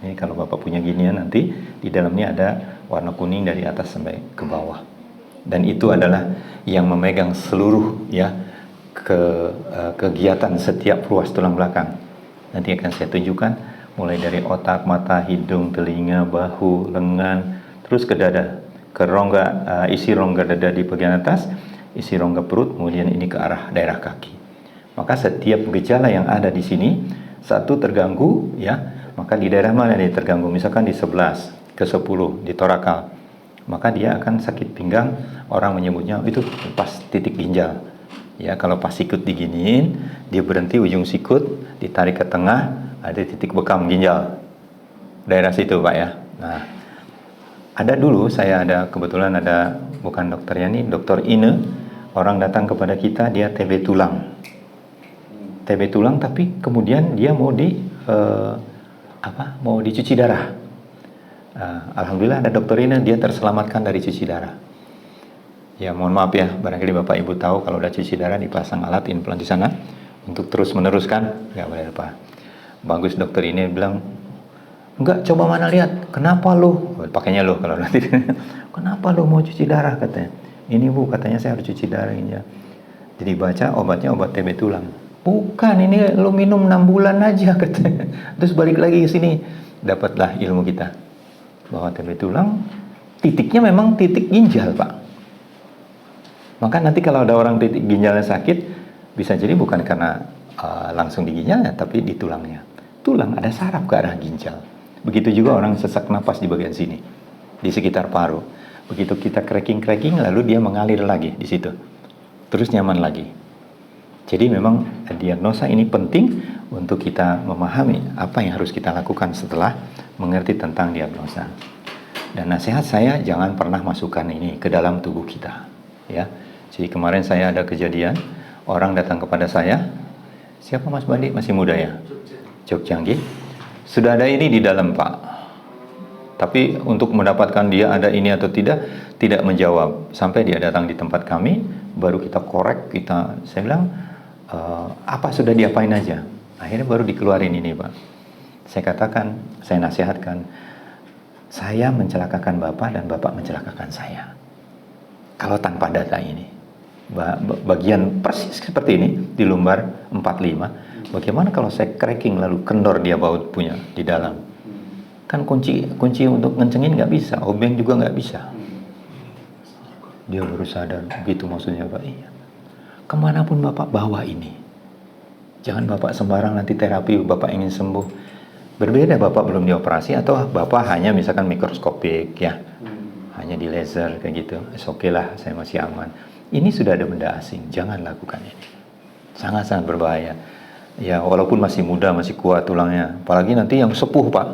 Ini kalau Bapak punya ginian nanti di dalamnya ada warna kuning dari atas sampai ke bawah. Dan itu adalah yang memegang seluruh ya kegiatan setiap ruas tulang belakang. Nanti akan saya tunjukkan mulai dari otak, mata, hidung, telinga, bahu, lengan, terus ke dada, ke rongga, isi rongga dada di bagian atas, isi rongga perut, kemudian ini ke arah daerah kaki. Maka setiap gejala yang ada di sini, satu terganggu ya, maka di daerah mana dia terganggu? Misalkan di 11 ke 10 di torakal, maka dia akan sakit pinggang. Orang menyebutnya itu pas titik ginjal. Ya, kalau pas sikut diginiin, dia berhenti ujung sikut, ditarik ke tengah, ada titik bekam ginjal. Daerah situ Pak ya. Nah, ada dulu saya kebetulan ada, bukan dokternya nih, dokter Ine, orang datang kepada kita, dia TB tulang. TB tulang, tapi kemudian dia mau dicuci darah. Alhamdulillah ada dokter Ine, dia terselamatkan dari cuci darah. Ya mohon maaf ya, barangkali Bapak Ibu tahu kalau udah cuci darah dipasang alat implan di sana untuk terus meneruskan, nggak boleh lupa. Bagus dokter ini bilang, enggak, coba mana lihat, kenapa lo, pakainya lo kalau nanti, kenapa lo mau cuci darah katanya. Ini Bu, katanya saya harus cuci darah ini ya. Jadi baca obatnya obat TB tulang. Bukan, ini lo minum 6 bulan aja katanya. Terus balik lagi ke sini, dapatlah ilmu kita bahwa TB tulang titiknya memang titik ginjal Pak. Maka nanti kalau ada orang titik ginjalnya sakit, bisa jadi bukan karena langsung di ginjalnya, tapi di tulangnya. Tulang ada saraf ke arah ginjal. Begitu juga orang sesak napas di bagian sini, di sekitar paru. Begitu kita cracking, lalu dia mengalir lagi di situ, terus nyaman lagi. Jadi memang diagnosa ini penting untuk kita memahami apa yang harus kita lakukan setelah mengerti tentang diagnosa. Dan nasihat saya, jangan pernah masukkan ini ke dalam tubuh kita, ya. Jadi kemarin saya ada kejadian, orang datang kepada saya, siapa Mas Bandi? Masih muda ya? Jogja, sudah ada ini di dalam Pak. Tapi untuk mendapatkan dia ada ini atau tidak menjawab. Sampai dia datang di tempat kami, baru kita korek, saya bilang, apa sudah diapain aja? Akhirnya baru dikeluarin ini Pak. Saya katakan, saya nasihatkan, saya mencelakakan Bapak dan Bapak mencelakakan saya. Kalau tanpa data ini, bagian persis seperti ini di lumbar 45, bagaimana kalau saya cracking lalu kendor dia baut punya di dalam? Kan kunci untuk ngencengin nggak bisa, obeng juga nggak bisa. Dia baru sadar, begitu maksudnya Pak. Iya. Kemanapun Bapak bawa ini, jangan Bapak sembarang nanti terapi Bapak ingin sembuh. Berbeda Bapak belum dioperasi atau Bapak hanya misalkan mikroskopik ya, hanya di laser kayak gitu. Oke lah, saya masih aman. Ini sudah ada benda asing, jangan lakukan ini. Sangat-sangat berbahaya. Ya walaupun masih muda, masih kuat tulangnya. Apalagi nanti yang sepuh Pak.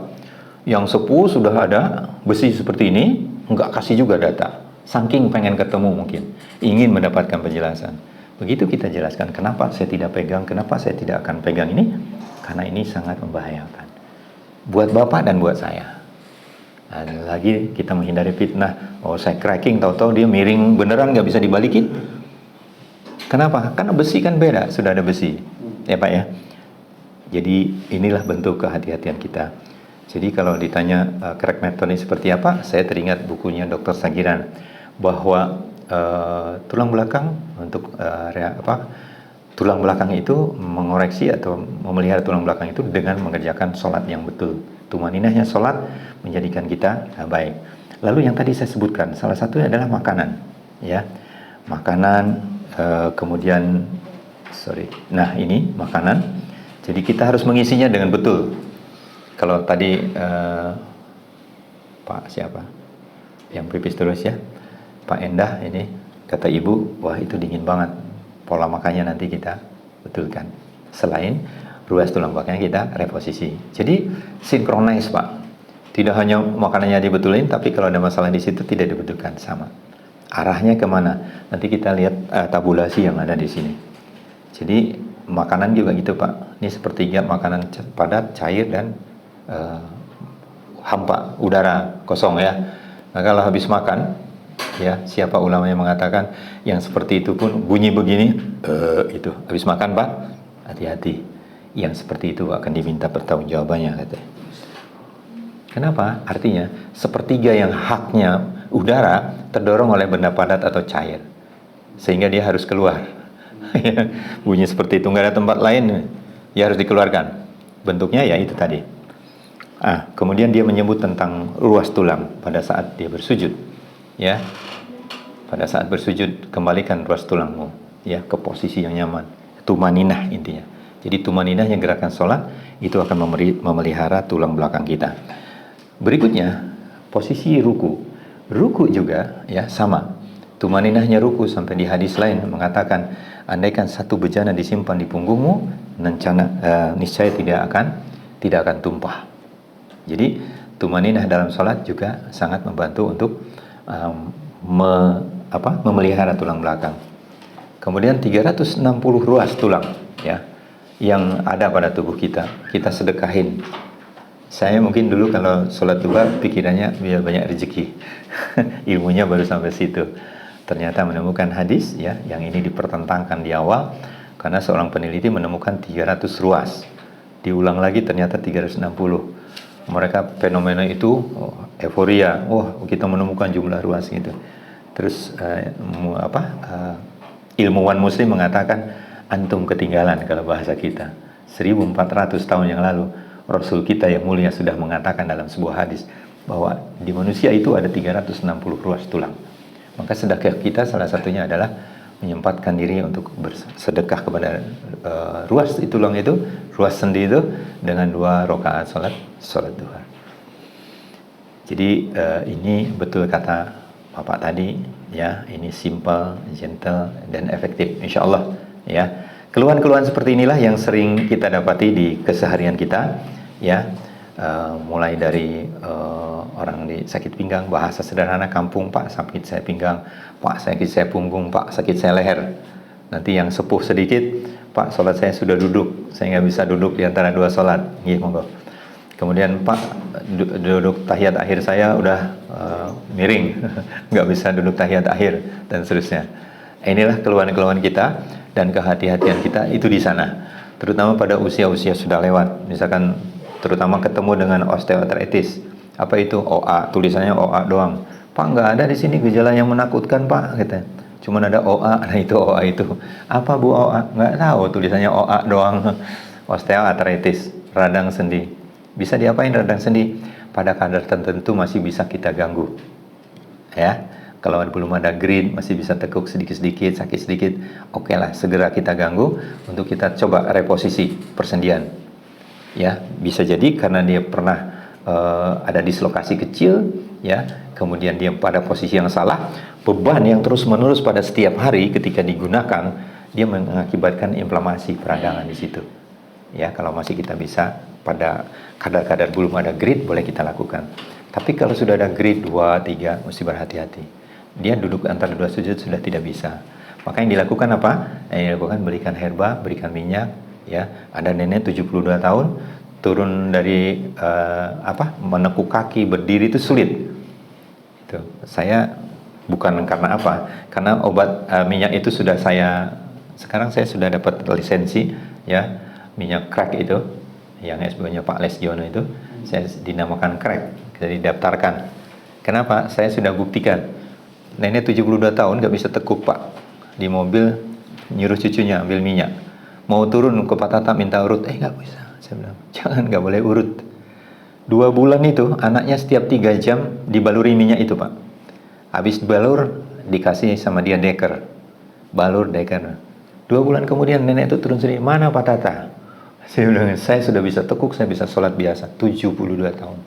Yang sepuh sudah ada besi seperti ini, nggak kasih juga data. Saking pengen ketemu mungkin, ingin mendapatkan penjelasan. Begitu kita jelaskan kenapa saya tidak pegang, kenapa saya tidak akan pegang ini, karena ini sangat membahayakan. Buat Bapak dan buat saya. Nah, lagi kita menghindari fitnah. Oh saya cracking, tahu-tahu dia miring beneran nggak bisa dibalikin. Kenapa? Karena besi kan beda, sudah ada besi, ya Pak ya. Jadi inilah bentuk kehati-hatian kita. Jadi kalau ditanya crack method ini seperti apa, saya teringat bukunya Dr. Sagiran bahwa tulang belakang untuk tulang belakang itu mengoreksi atau memelihara tulang belakang itu dengan mengerjakan sholat yang betul. Tumaninahnya sholat menjadikan kita baik. Lalu yang tadi saya sebutkan, salah satunya adalah makanan, ya, makanan, kemudian, nah ini makanan. Jadi kita harus mengisinya dengan betul. Kalau tadi Pak siapa, yang pipis terus ya, Pak Endah ini kata ibu, wah itu dingin banget. Pola makannya nanti kita betulkan. Selain ruas tulang belakangnya kita reposisi. Jadi sinkronis Pak. Tidak hanya makanannya dibetulin, tapi kalau ada masalah di situ tidak dibetulkan sama. Arahnya kemana? Nanti kita lihat tabulasi yang ada di sini. Jadi makanan juga gitu Pak. Ini sepertiga makanan padat, cair dan hampa, udara kosong ya. Nah, kalau habis makan, ya siapa ulama yang mengatakan yang seperti itu pun bunyi begini, itu habis makan Pak, hati-hati. Yang seperti itu akan diminta pertanggungjawabannya katanya. Kenapa? Artinya sepertiga yang haknya udara terdorong oleh benda padat atau cair, sehingga dia harus keluar. Bunyi seperti itu, nggak ada tempat lain, ya harus dikeluarkan. Bentuknya ya itu tadi. Kemudian dia menyebut tentang ruas tulang pada saat dia bersujud, ya. Pada saat bersujud kembalikan ruas tulangmu, ya, ke posisi yang nyaman. Tumaninah intinya. Jadi tumaninahnya gerakan sholat itu akan memelihara tulang belakang kita. Berikutnya posisi ruku. Ruku juga ya sama. Tumaninahnya ruku sampai di hadis lain mengatakan andaikan satu bejana disimpan di punggungmu, niscaya tidak akan tumpah. Jadi tumaninah dalam sholat juga sangat membantu untuk memelihara tulang belakang. Kemudian 360 ruas tulang ya yang ada pada tubuh kita sedekahin. Saya mungkin dulu kalau sholat duha pikirannya biar banyak rezeki. Ilmunya baru sampai situ. Ternyata menemukan hadis ya yang ini dipertentangkan di awal karena seorang peneliti menemukan 300 ruas. Diulang lagi ternyata 360. Mereka fenomena itu euforia. Wah, kita menemukan jumlah ruas gitu. Terus ilmuwan muslim mengatakan antum ketinggalan kalau bahasa kita. 1400 tahun yang lalu Rasul kita yang mulia sudah mengatakan dalam sebuah hadis bahwa di manusia itu ada 360 ruas tulang. Maka sedekah kita salah satunya adalah menyempatkan diri untuk bersedekah kepada ruas tulang itu, ruas sendi itu dengan 2 rakaat salat duha. Jadi ini betul kata Bapak tadi ya, ini simple, gentle dan efektif insyaallah ya. Keluhan-keluhan seperti inilah yang sering kita dapati di keseharian kita ya. Mulai dari orang di sakit pinggang, bahasa sederhana kampung, Pak sakit saya pinggang, Pak sakit saya punggung, Pak sakit saya leher. Nanti yang sepuh sedikit, Pak sholat saya sudah duduk, saya nggak bisa duduk di antara 2 sholat. Nggih, monggo. Kemudian Pak duduk tahiyat akhir saya udah miring, nggak bisa duduk tahiyat akhir dan seterusnya. Inilah keluhan-keluhan kita dan kehati-hatian kita itu di sana, terutama pada usia-usia sudah lewat. Misalkan terutama ketemu dengan osteoartritis, apa itu OA, tulisannya OA doang. Pak nggak ada di sini gejala yang menakutkan Pak, gitu. Cuman ada OA, nah itu OA itu. Apa Bu OA? Nggak tahu, tulisannya OA doang. Osteoartritis, radang sendi. Bisa diapain radang sendi? Pada kadar tertentu masih bisa kita ganggu. Ya, kalau belum ada grid, masih bisa tekuk sedikit-sedikit, sakit sedikit. Oke lah, segera kita ganggu untuk kita coba reposisi persendian. Ya, bisa jadi karena dia pernah ada dislokasi kecil, ya, kemudian dia pada posisi yang salah, beban yang terus-menerus pada setiap hari ketika digunakan, dia mengakibatkan inflamasi peradangan di situ. Ya, kalau masih kita bisa pada kadar-kadar belum ada grid, boleh kita lakukan. Tapi kalau sudah ada grid 2, 3, mesti berhati-hati. Dia duduk antara 2 sujud sudah tidak bisa. Maka yang dilakukan apa? Yang dilakukan berikan herba, berikan minyak. Ya, ada nenek 72 tahun turun dari menekuk kaki, berdiri itu sulit. Itu saya bukan karena apa? Karena obat minyak itu sudah sekarang saya sudah dapat lisensi ya, minyak crack itu yang SBO-nya Pak Lesjono itu saya dinamakan crack, jadi daftarkan. Kenapa? Saya sudah buktikan. Nenek 72 tahun nggak bisa tekuk Pak, di mobil nyuruh cucunya ambil minyak, mau turun ke Pak Tata minta urut, nggak bisa. Saya bilang jangan, nggak boleh urut. 2 bulan itu anaknya setiap 3 jam dibaluri minyak itu Pak. Habis balur dikasih sama dia deker, balur deker. 2 bulan kemudian nenek itu turun sendiri. Mana Pak Tata? Saya bilang, saya sudah bisa tekuk, saya bisa sholat biasa. 72 tahun.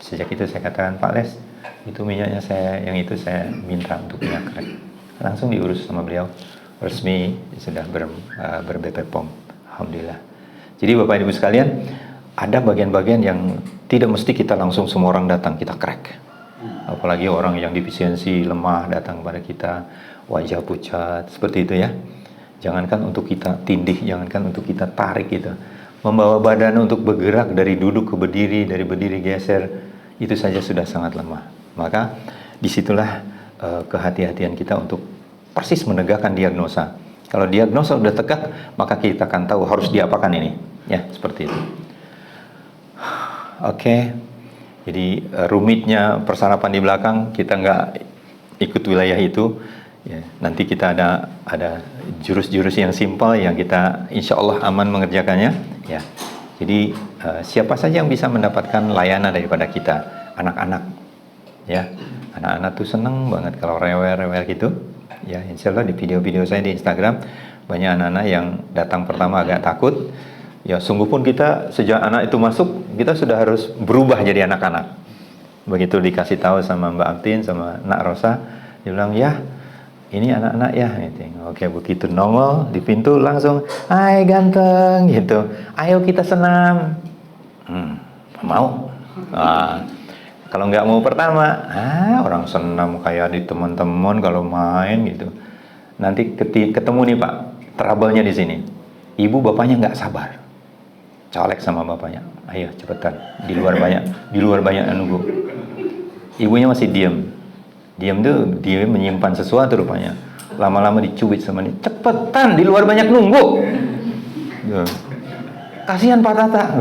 Sejak itu saya katakan, Pak Les, itu minyaknya yang itu saya minta untuk minyak crack. Langsung diurus sama beliau, resmi sudah ber-BP POM. Alhamdulillah. Jadi Bapak Ibu sekalian, ada bagian-bagian yang tidak mesti kita langsung semua orang datang kita crack. Apalagi orang yang defisiensi lemah datang kepada kita, wajah pucat seperti itu ya. Jangankan untuk kita tindih, jangankan untuk kita tarik gitu. Membawa badan untuk bergerak dari duduk ke berdiri, dari berdiri geser, itu saja sudah sangat lemah. Maka disitulah kehati-hatian kita untuk persis menegakkan diagnosa. Kalau diagnosa sudah tegak, maka kita akan tahu harus diapakan ini. Ya, seperti itu. Oke. Jadi rumitnya persarapan di belakang, kita nggak ikut wilayah itu. Ya, nanti kita ada jurus-jurus yang simpel yang kita insya Allah aman mengerjakannya. Ya, jadi siapa saja yang bisa mendapatkan layanan daripada kita, anak-anak, ya, anak-anak tuh seneng banget kalau rewel-rewel gitu. Ya, insya Allah di video-video saya di Instagram banyak anak-anak yang datang pertama agak takut. Ya, sungguh pun kita sejak anak itu masuk kita sudah harus berubah jadi anak-anak. Begitu dikasih tahu sama Mbak Amtin sama Nak Rosa, dia bilang ya. Ini anak-anak ya, gitu. Oke, begitu nongol di pintu langsung, hai ganteng, gitu. Ayo kita senam. Mau? Kalau nggak mau pertama, orang senam kayak di teman-teman kalau main gitu. Nanti ketemu nih Pak, trouble-nya di sini. Ibu bapaknya nggak sabar, colek sama bapaknya. Ayo cepetan, di luar banyak yang nunggu. Ibunya masih diam. Diam tuh, dia menyimpan sesuatu rupanya. Lama-lama dicubit sama dia. Cepetan, di luar banyak nunggu. Kasihan Pak Tata.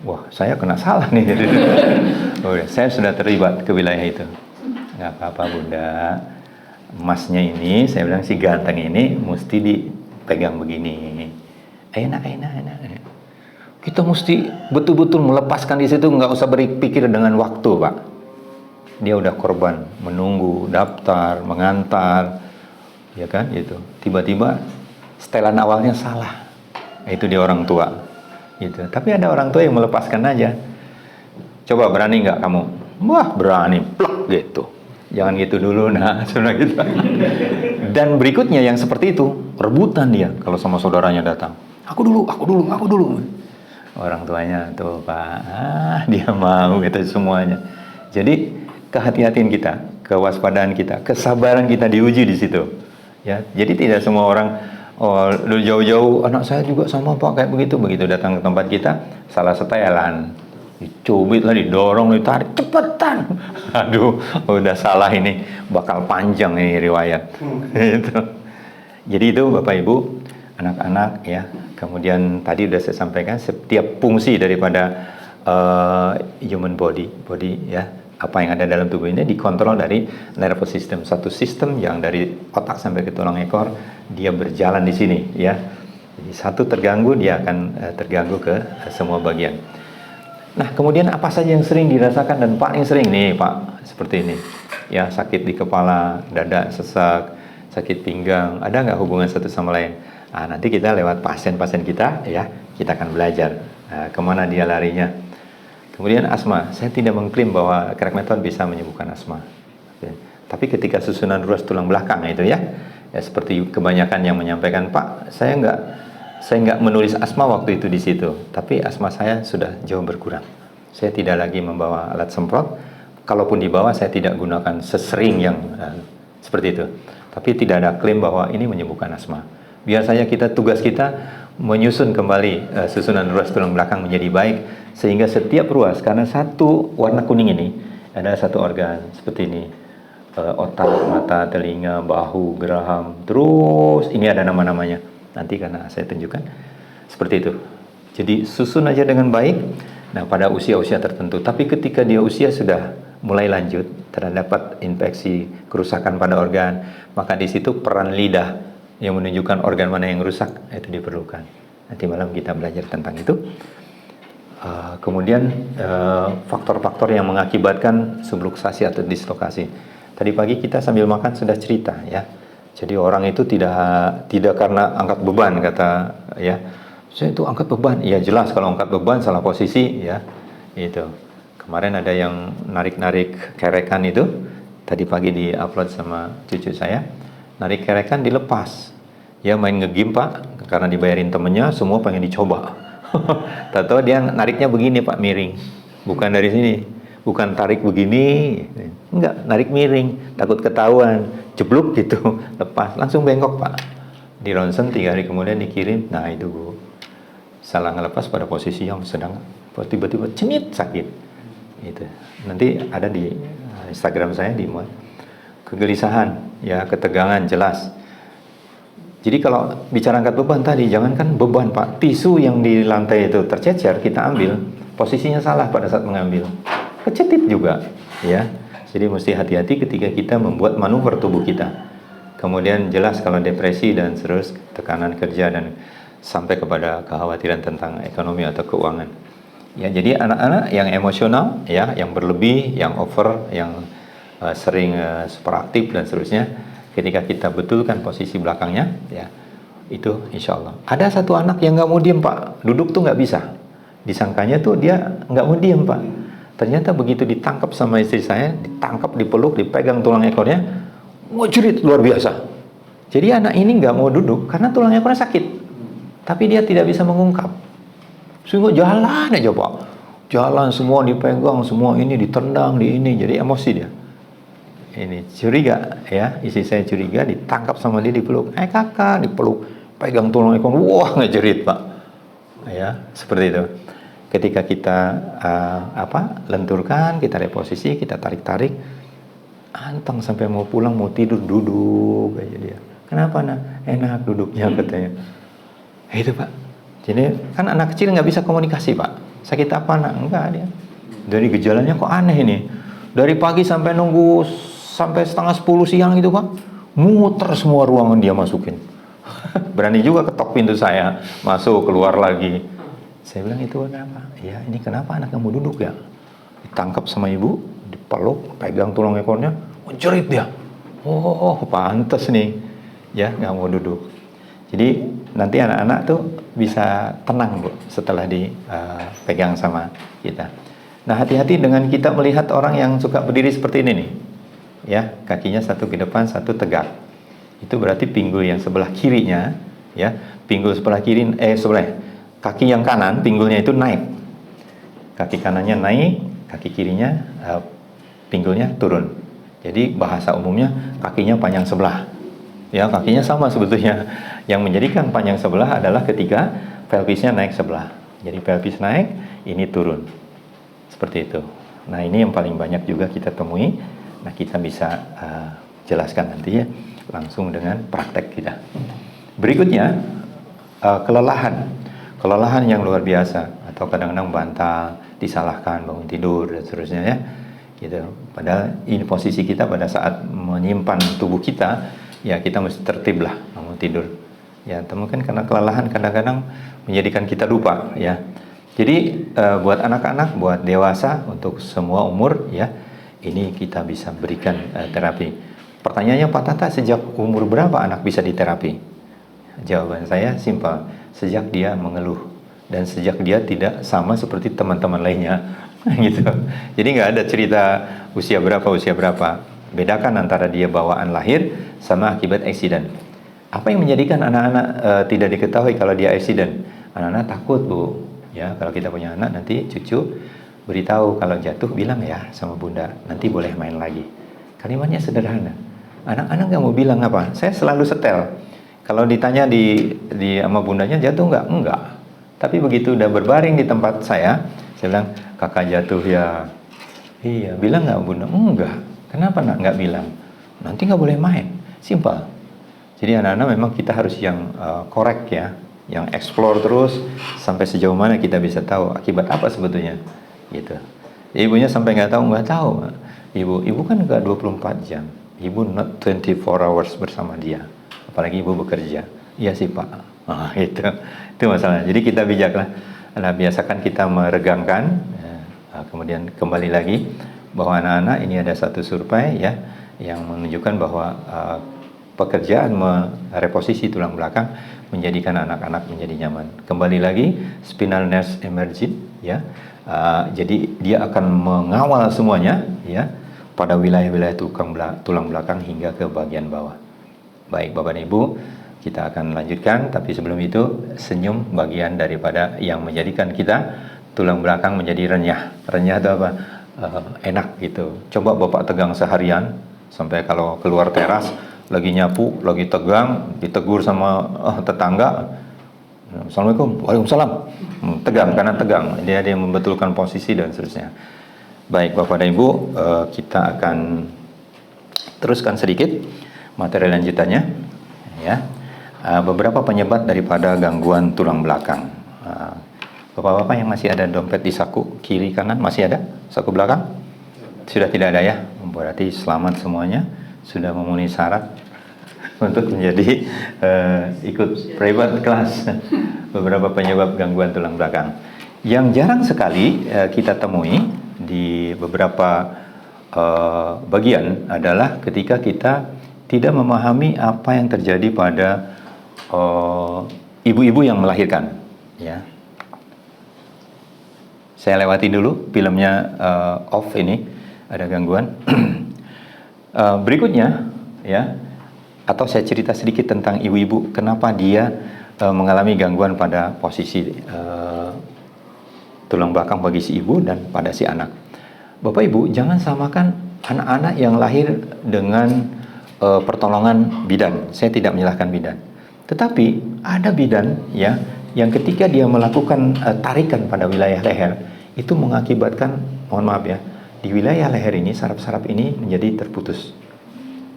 Wah, saya kena salah nih. Saya sudah terlibat ke wilayah itu. Nggak apa-apa Bunda. Emasnya ini, saya bilang si ganteng ini mesti dipegang begini. Enak. Kita mesti betul-betul melepaskan di situ, nggak usah berpikir dengan waktu Pak. Dia udah korban menunggu, daftar, mengantar, ya kan, itu tiba-tiba setelan awalnya salah, itu dia orang tua, gitu. Tapi ada orang tua yang melepaskan aja. Coba berani nggak kamu? Wah berani, plek gitu. Jangan gitu dulu, nah sudah gitu. Dan berikutnya yang seperti itu, rebutan dia kalau sama saudaranya datang. Aku dulu, aku dulu, aku dulu. Orang tuanya tuh Pak, dia mau gitu semuanya. Jadi kehati-hatian kita, kewaspadaan kita, kesabaran kita diuji di situ. Ya, jadi tidak semua orang jauh-jauh anak saya juga sama Pak kayak begitu datang ke tempat kita salah setelan. Dicubit lah, didorong, ditarik, cepetan. Aduh, udah salah ini, bakal panjang ini riwayat. Gitu. Jadi itu Bapak Ibu, anak-anak ya. Kemudian tadi udah saya sampaikan setiap fungsi daripada human body ya, apa yang ada dalam tubuh ini dikontrol dari nervous system, satu sistem yang dari otak sampai ke tulang ekor dia berjalan di sini ya. Jadi satu terganggu dia akan terganggu ke semua bagian. Nah, kemudian apa saja yang sering dirasakan dan paling sering nih Pak, seperti ini. Ya, sakit di kepala, dada sesak, sakit pinggang, ada nggak hubungan satu sama lain? Nah, nanti kita lewat pasien-pasien kita, ya, kita akan belajar kemana dia larinya. Kemudian asma, saya tidak mengklaim bahwa crack method bisa menyembuhkan asma. Oke. Tapi ketika susunan ruas tulang belakang itu ya seperti kebanyakan yang menyampaikan, Pak, saya nggak menulis asma waktu itu di situ, tapi asma saya sudah jauh berkurang. Saya tidak lagi membawa alat semprot. Kalaupun dibawa, saya tidak gunakan sesering yang seperti itu. Tapi tidak ada klaim bahwa ini menyembuhkan asma. Biar saja tugas kita menyusun kembali susunan ruas tulang belakang menjadi baik, sehingga setiap ruas, karena satu warna kuning ini ada satu organ seperti ini, otak, mata, telinga, bahu, geraham, terus ini ada nama-namanya. Nanti karena saya tunjukkan seperti itu. Jadi susun aja dengan baik. Nah, pada usia-usia tertentu. Tapi ketika dia usia sudah mulai lanjut, terdapat infeksi, kerusakan pada organ, maka di situ peran lidah yang menunjukkan organ mana yang rusak itu diperlukan. Nanti malam kita belajar tentang itu. Kemudian faktor-faktor yang mengakibatkan subluksasi atau dislokasi. Tadi pagi kita sambil makan sudah cerita ya. Jadi orang itu tidak karena angkat beban, kata ya, saya itu angkat beban. Iya jelas kalau angkat beban salah posisi ya. Itu. Kemarin ada yang narik-narik kerekan itu, tadi pagi di-upload sama cucu saya. Narik kerekan dilepas. Ya main nge-game Pak, karena dibayarin temennya, semua pengen dicoba. Tahu dia nariknya begini Pak, miring. Bukan dari sini. Bukan tarik begini, enggak, narik miring, takut ketahuan, jeblok gitu, lepas, langsung bengkok Pak. Di ronsen 3 hari kemudian dikirim, nah itu Bu, salah ngelepas pada posisi yang sedang, tiba-tiba cenit sakit. Itu. Nanti ada di Instagram saya dimuat. Kegelisahan, ya ketegangan jelas. Jadi kalau bicara angkat beban tadi, jangankan beban Pak, tisu yang di lantai itu tercecer, kita ambil, posisinya salah pada saat mengambil. Kecetit juga ya, jadi mesti hati-hati ketika kita membuat manuver tubuh kita. Kemudian jelas kalau depresi dan terus tekanan kerja dan sampai kepada kekhawatiran tentang ekonomi atau keuangan ya. Jadi anak-anak yang emosional ya, yang berlebih, yang over, yang sering super aktif dan seterusnya, ketika kita betulkan posisi belakangnya ya, itu insya Allah. Ada satu anak yang nggak mau diem Pak, duduk tuh nggak bisa, disangkanya tuh dia nggak mau diem Pak. Ternyata begitu ditangkap sama istri saya, ditangkap, dipeluk, dipegang tulang ekornya, ngejerit luar biasa. Jadi anak ini nggak mau duduk karena tulang ekornya sakit, tapi dia tidak bisa mengungkap. Sehingga jalan aja Pak, jalan semua dipegang, semua ini ditendang, di ini, jadi emosi dia. Ini curiga ya, istri saya curiga, ditangkap sama dia, dipeluk, kakak, dipeluk, pegang tulang ekor, wah ngejerit Pak. Ya, seperti itu. Ketika kita lenturkan, kita reposisi, kita tarik-tarik, anteng sampai mau pulang, mau tidur, duduk aja dia. Kenapa nak? Enak duduknya katanya. Itu Pak. Jadi kan anak kecil nggak bisa komunikasi Pak. Sakit apa nak? Enggak dia. Dari gejalanya kok aneh ini. Dari pagi sampai nunggu sampai 9:30 siang itu Pak, muter semua ruangan dia masukin. Berani juga ketok pintu saya, masuk keluar lagi. Saya bilang itu kenapa? Ya ini kenapa anak kamu duduk ya? Ditangkap sama ibu, dipeluk, pegang tulang ekornya, jerit dia. Oh pantas nih. ya nggak mau duduk. Jadi nanti anak-anak tuh bisa tenang Bu setelah dipegang sama kita. Nah hati-hati dengan kita melihat orang yang suka berdiri seperti ini nih, ya kakinya satu ke depan satu tegak. Itu berarti pinggul yang sebelah kirinya, ya pinggul sebelah kiri sebelah kaki yang kanan pinggulnya itu naik, kaki kanannya naik, kaki kirinya pinggulnya turun. Jadi bahasa umumnya kakinya panjang sebelah. Ya, kakinya sama sebetulnya. Yang menjadikan panjang sebelah adalah ketika pelvisnya naik sebelah. Jadi pelvis naik, ini turun. Seperti itu. Nah, ini yang paling banyak juga kita temui. Nah, kita bisa jelaskan nanti ya, langsung dengan praktek kita. Berikutnya, kelelahan. Kelelahan yang luar biasa. Atau kadang-kadang bantal, disalahkan, bangun tidur, dan seterusnya ya. Gitu. Padahal ini posisi kita pada saat menyimpan tubuh kita, ya kita mesti tertib lah bangun tidur. Ya, mungkin karena kelelahan kadang-kadang menjadikan kita lupa ya. Jadi buat anak-anak, buat dewasa, untuk semua umur ya, ini kita bisa berikan terapi. Pertanyaannya Pak Tata, sejak umur berapa anak bisa diterapi? Jawaban saya simpel, sejak dia mengeluh dan sejak dia tidak sama seperti teman-teman lainnya gitu. Jadi nggak ada cerita usia berapa. Bedakan antara dia bawaan lahir sama akibat eksiden. Apa yang menjadikan anak-anak tidak diketahui kalau dia eksiden? Anak-anak takut Bu. Ya, kalau kita punya anak nanti cucu beritahu kalau jatuh bilang ya sama bunda, nanti boleh main lagi. Kalimatnya sederhana. Anak-anak nggak mau bilang apa. Saya selalu setel. Kalau ditanya di sama bundanya jatuh nggak? Enggak. Tapi begitu udah berbaring di tempat saya bilang kakak jatuh ya. Iya, bilang nggak bunda? Enggak. Kenapa nggak bilang? Nanti nggak boleh main. Simpel. Jadi anak-anak memang kita harus yang korek ya, yang explore terus sampai sejauh mana kita bisa tahu akibat apa sebetulnya, gitu. Ibunya sampai nggak tahu. Ibu kan nggak 24 jam. Ibu not 24 hours bersama dia. Apalagi ibu bekerja. Iya sih Pak. Itu masalah. Jadi kita bijaklah. Nah, biasakan kita meregangkan. Kemudian kembali lagi bahwa anak-anak ini ada satu survei ya yang menunjukkan bahwa pekerjaan mereposisi tulang belakang menjadikan anak-anak menjadi nyaman. Kembali lagi spinal nerve emerging ya. Jadi dia akan mengawal semuanya ya pada wilayah-wilayah tulang belakang hingga ke bagian bawah. Baik Bapak dan Ibu, kita akan lanjutkan, tapi sebelum itu senyum bagian daripada yang menjadikan kita tulang belakang menjadi renyah. Renyah itu apa? Enak gitu. Coba Bapak tegang seharian sampai kalau keluar teras lagi nyapu, lagi tegang, ditegur sama tetangga, Assalamualaikum, Waalaikumsalam, tegang karena tegang. Dia membetulkan posisi dan seterusnya. Baik Bapak dan Ibu, kita akan teruskan sedikit materi lanjutannya ya. Beberapa penyebab daripada gangguan tulang belakang. Bapak-bapak yang masih ada dompet di saku kiri kanan, masih ada saku belakang? Sudah tidak ada ya? Berarti selamat semuanya, sudah memenuhi syarat untuk menjadi ikut private class. Beberapa penyebab gangguan tulang belakang yang jarang sekali kita temui di beberapa bagian adalah ketika kita tidak memahami apa yang terjadi pada ibu-ibu yang melahirkan ya. Saya lewati dulu filmnya off ini, ada gangguan. Berikutnya ya, atau saya cerita sedikit tentang ibu-ibu, kenapa dia mengalami gangguan pada posisi tulang belakang bagi si ibu dan pada si anak. Bapak Ibu, jangan samakan anak-anak yang lahir dengan pertolongan bidan. Saya tidak menyalahkan bidan. Tetapi ada bidan ya yang ketika dia melakukan tarikan pada wilayah leher itu mengakibatkan, mohon maaf ya, di wilayah leher ini saraf-saraf ini menjadi terputus.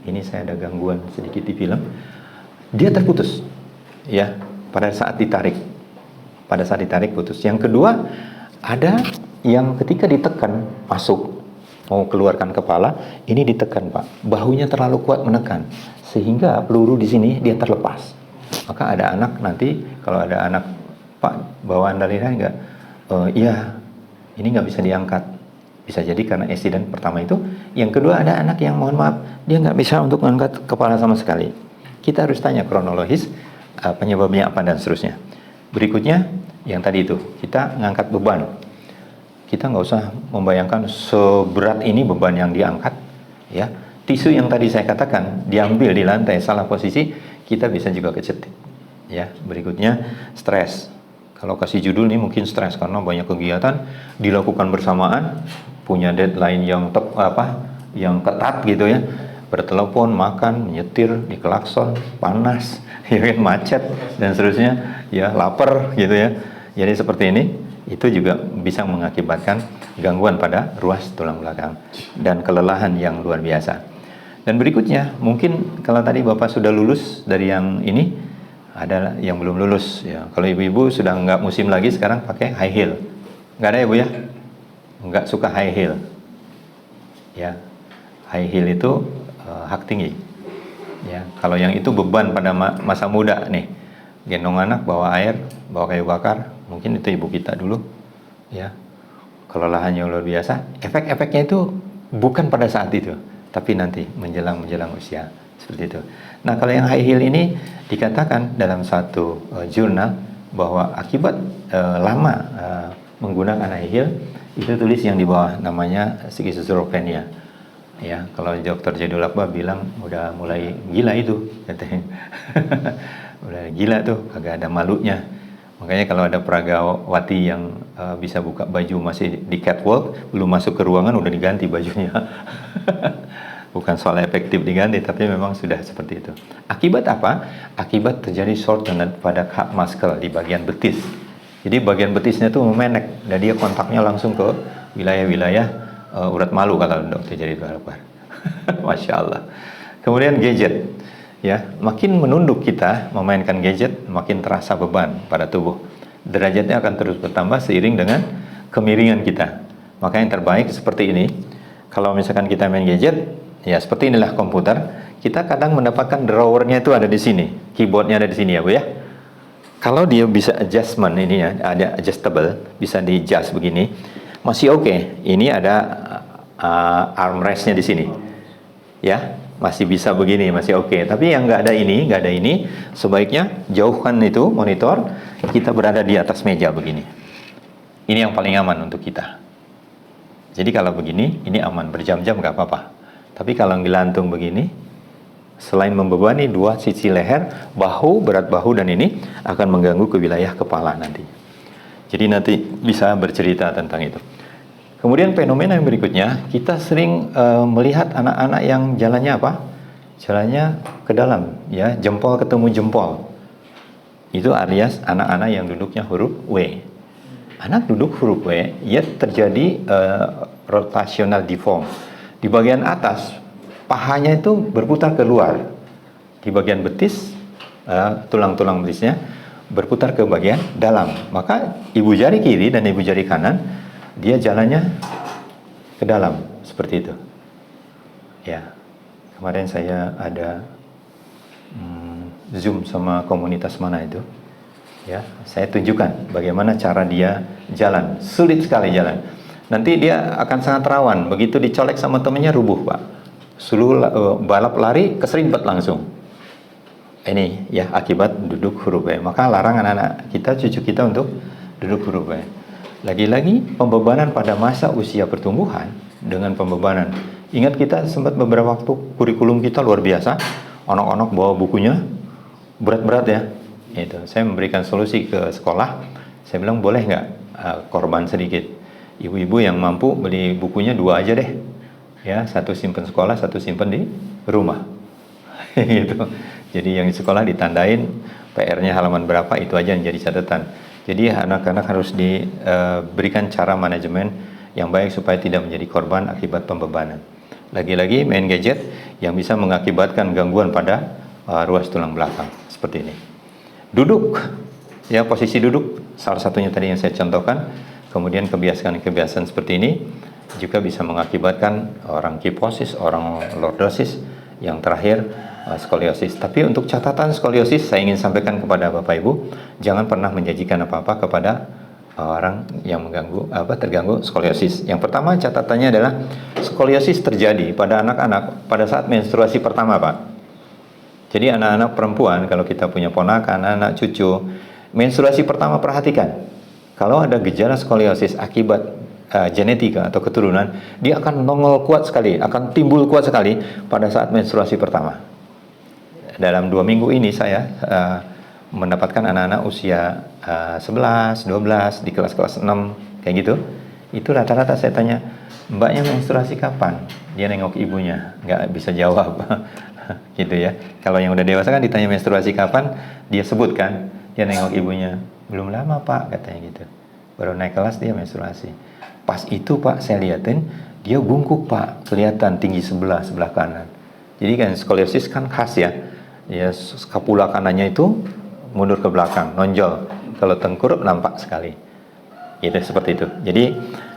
Ini saya ada gangguan sedikit di film. Dia terputus ya pada saat ditarik. Pada saat ditarik putus. Yang kedua, ada yang ketika ditekan masuk mau keluarkan kepala, ini ditekan Pak. Bahunya terlalu kuat menekan sehingga peluru di sini dia terlepas. Maka ada anak nanti, kalau ada anak Pak bawaan dari saya enggak, iya ini nggak bisa diangkat. Bisa jadi karena eksiden pertama itu. Yang kedua ada anak yang mohon maaf dia nggak bisa untuk mengangkat kepala sama sekali. kita harus tanya kronologis penyebabnya apa dan seterusnya. Berikutnya yang tadi itu, kita ngangkat beban. Kita nggak usah membayangkan seberat ini beban yang diangkat, ya. Tisu yang tadi saya katakan diambil di lantai salah posisi, kita bisa juga kecetit, ya. Berikutnya stres. Kalau kasih judul nih mungkin stres karena banyak kegiatan dilakukan bersamaan, punya deadline yang yang ketat gitu ya. Bertelepon, makan, menyetir, dikelakson, panas, ya kan, macet dan seterusnya, ya lapar gitu ya. Jadi seperti ini, itu juga bisa mengakibatkan gangguan pada ruas tulang belakang dan kelelahan yang luar biasa. Dan berikutnya, mungkin kalau tadi Bapak sudah lulus dari yang ini, ada yang belum lulus ya. Kalau ibu-ibu sudah nggak musim lagi, sekarang pakai high heel. Nggak ada ya Bu ya? Nggak suka high heel. Ya, high heel itu hak tinggi. Ya, kalau yang itu beban pada masa muda nih, gendong anak, bawa air, bawa kayu bakar, mungkin itu ibu kita dulu, ya. Kelelahannya luar biasa. Efek-efeknya itu bukan pada saat itu, tapi nanti menjelang usia seperti itu. Nah, kalau yang high heel ini dikatakan dalam satu jurnal bahwa akibat lama menggunakan high heel, itu tulis yang di bawah namanya schizophrenia. Ya, kalau Dr. Jadul Akbar bilang udah mulai gila itu, katanya. Udah gila tuh, kagak ada malunya. Makanya kalau ada peragawati yang bisa buka baju masih di catwalk, belum masuk ke ruangan udah diganti bajunya. Bukan soal efektif diganti, tapi memang sudah seperti itu. Akibat apa? Akibat terjadi shortness pada cup muscle di bagian betis. Jadi bagian betisnya tuh memenek, dan dia kontaknya langsung ke wilayah-wilayah urat malu kata Dr. Jadul Akbar. Masya Allah. Kemudian gadget. Ya, makin menunduk kita memainkan gadget, makin terasa beban pada tubuh. Derajatnya akan terus bertambah seiring dengan kemiringan kita. Maka yang terbaik seperti ini. Kalau misalkan kita main gadget, ya seperti inilah komputer. Kita kadang mendapatkan drawernya itu ada di sini, keyboardnya ada di sini ya Bu ya. Kalau dia bisa adjustment ini ya, ada adjustable, bisa di adjust begini, masih oke. Ini ada armrestnya di sini, ya. Masih bisa begini, masih oke. Tapi yang nggak ada ini, sebaiknya jauhkan itu monitor, kita berada di atas meja begini. Ini yang paling aman untuk kita. Jadi kalau begini, ini aman, berjam-jam nggak apa-apa. Tapi kalau dilantung begini, selain membebani dua sisi leher, bahu, berat bahu dan ini akan mengganggu ke wilayah kepala nanti. Jadi nanti bisa bercerita tentang itu. Kemudian fenomena yang berikutnya, kita sering melihat anak-anak yang jalannya apa? Jalannya ke dalam, ya, jempol ketemu jempol. Itu alias anak-anak yang duduknya huruf W. Anak duduk huruf W, ya terjadi rotational deform. Di bagian atas, pahanya itu berputar keluar. Di bagian betis, tulang-tulang betisnya berputar ke bagian dalam. Maka ibu jari kiri dan ibu jari kanan dia jalannya ke dalam seperti itu. Ya, kemarin saya ada Zoom sama komunitas mana itu. Ya, saya tunjukkan bagaimana cara dia jalan. Sulit sekali jalan. Nanti dia akan sangat rawan. Begitu dicolek sama temennya rubuh Pak. Seluruh balap lari keserimpet langsung. Ini ya akibat duduk huruf W. Maka larang anak-anak kita, cucu kita untuk duduk huruf W. Lagi-lagi pembebanan pada masa usia pertumbuhan dengan pembebanan. Ingat kita sempat beberapa waktu kurikulum kita luar biasa. Anak-anak bawa bukunya berat-berat ya. Itu. Saya memberikan solusi ke sekolah. Saya bilang boleh nggak korban sedikit. Ibu-ibu yang mampu beli bukunya 2 aja deh. Ya, 1 simpen sekolah, 1 simpen di rumah. Gitu. Jadi yang di sekolah ditandain PR-nya halaman berapa, itu aja yang jadi catatan. Jadi anak-anak harus diberikan cara manajemen yang baik supaya tidak menjadi korban akibat pembebanan. Lagi-lagi main gadget yang bisa mengakibatkan gangguan pada ruas tulang belakang seperti ini. Duduk, ya posisi duduk salah satunya tadi yang saya contohkan. Kemudian kebiasaan-kebiasaan seperti ini juga bisa mengakibatkan orang kiposis, orang lordosis, yang terakhir skoliosis. Tapi untuk catatan skoliosis saya ingin sampaikan kepada Bapak Ibu, jangan pernah menjanjikan apa-apa kepada orang yang terganggu skoliosis. Yang pertama catatannya adalah skoliosis terjadi pada anak-anak pada saat menstruasi pertama, Pak. Jadi anak-anak perempuan, kalau kita punya ponakan, anak cucu, menstruasi pertama perhatikan. Kalau ada gejala skoliosis akibat genetika atau keturunan, dia akan nongol kuat sekali, akan timbul kuat sekali pada saat menstruasi pertama. Dalam 2 minggu ini saya mendapatkan anak-anak usia 11, 12 di kelas-kelas 6 kayak gitu. Itu rata-rata saya tanya, mbaknya menstruasi kapan? Dia nengok ibunya, nggak bisa jawab. Gitu ya. Kalau yang udah dewasa kan ditanya menstruasi kapan, dia sebutkan, dia nengok ibunya, belum lama pak, katanya gitu. Baru naik kelas dia menstruasi. Pas itu pak, saya liatin, dia bungkuk pak, kelihatan tinggi sebelah kanan. Jadi kan skoliosis kan khas ya, ya skapula kanannya itu mundur ke belakang, nonjol. Kalau tengkurap nampak sekali. Itu seperti itu. Jadi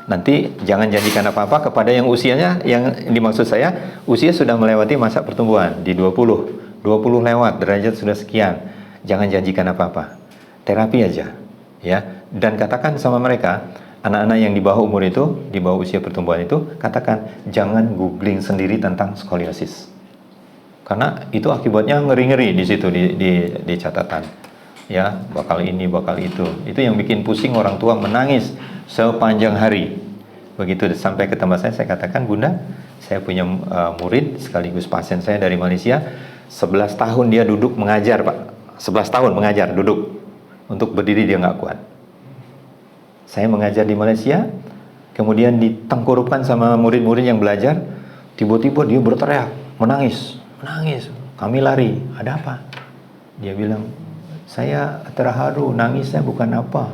nanti jangan janjikan apa-apa kepada yang usianya, yang dimaksud saya usia sudah melewati masa pertumbuhan di 20 lewat, derajat sudah sekian. Jangan janjikan apa-apa, terapi aja ya. Dan katakan sama mereka, anak-anak yang di bawah umur itu, di bawah usia pertumbuhan itu, katakan jangan googling sendiri tentang skoliosis, karena itu akibatnya ngeri-ngeri di situ di catatan ya, bakal ini bakal itu yang bikin pusing. Orang tua menangis sepanjang hari. Begitu sampai ke tempat saya katakan, bunda, saya punya murid sekaligus pasien saya dari Malaysia, 11 tahun dia duduk mengajar pak, 11 tahun mengajar duduk, untuk berdiri dia nggak kuat. Saya mengajar di Malaysia, kemudian ditengkurupkan sama murid-murid yang belajar, tiba-tiba dia berteriak, menangis, kami lari, ada apa? Dia bilang, saya terharu, nangisnya bukan apa,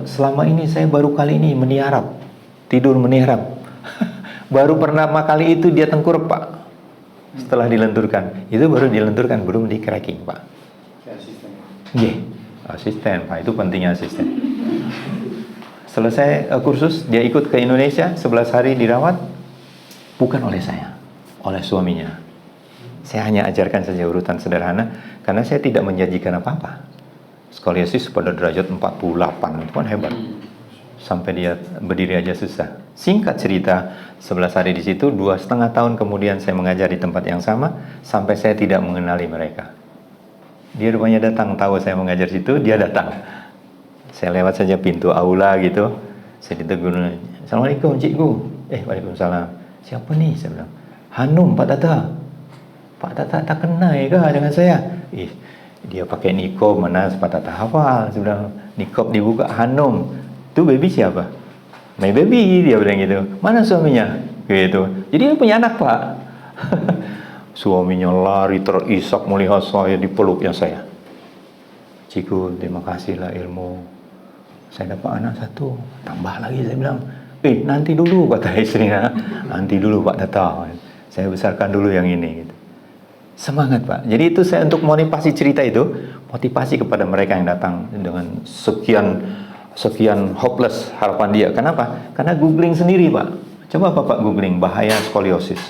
selama ini saya baru kali ini meniarap, tidur meniarap. Baru pertama kali itu dia tengkurap pak, setelah dilenturkan, itu baru dilenturkan, belum di cracking pak. Iya, asisten pak, itu pentingnya asisten. Selesai kursus, dia ikut ke Indonesia, 11 hari dirawat, bukan oleh saya, oleh suaminya. Saya hanya ajarkan saja urutan sederhana, karena saya tidak menjanjikan apa-apa. Skoliosis pada derajat 48, itu kan hebat. Sampai dia berdiri aja susah. Singkat cerita, 11 hari di situ, 2,5 tahun kemudian saya mengajar di tempat yang sama, sampai saya tidak mengenali mereka. Dia rupanya datang, tahu saya mengajar situ, dia datang. Saya lewat saja pintu aula gitu, saya ditegur, assalamualaikum cikgu. Waalaikumsalam. Siapa nih? Saya bilang, Hanum, Pak Tata. Pak Tata tak kenal ke dengan saya? Dia pakai nikob, mana Pak Tata hafal. Saya bilang, nikob dibuka, Hanum. Itu baby siapa? My baby, dia bilang gitu. Mana suaminya? Gitu. Jadi dia punya anak pak. Suaminya lari terisak melihat saya di peluknya saya. Cikgu, terima kasihlah ilmu. Saya dapat anak 1, tambah lagi, saya bilang. Nanti dulu, kata istrinya. Nanti dulu Pak Tata. Saya besarkan dulu yang ini. Gitu. Semangat pak. Jadi itu saya untuk motivasi cerita itu, motivasi kepada mereka yang datang dengan sekian hopeless harapan dia. Kenapa? Karena googling sendiri pak. Coba bapak googling bahaya skoliosis.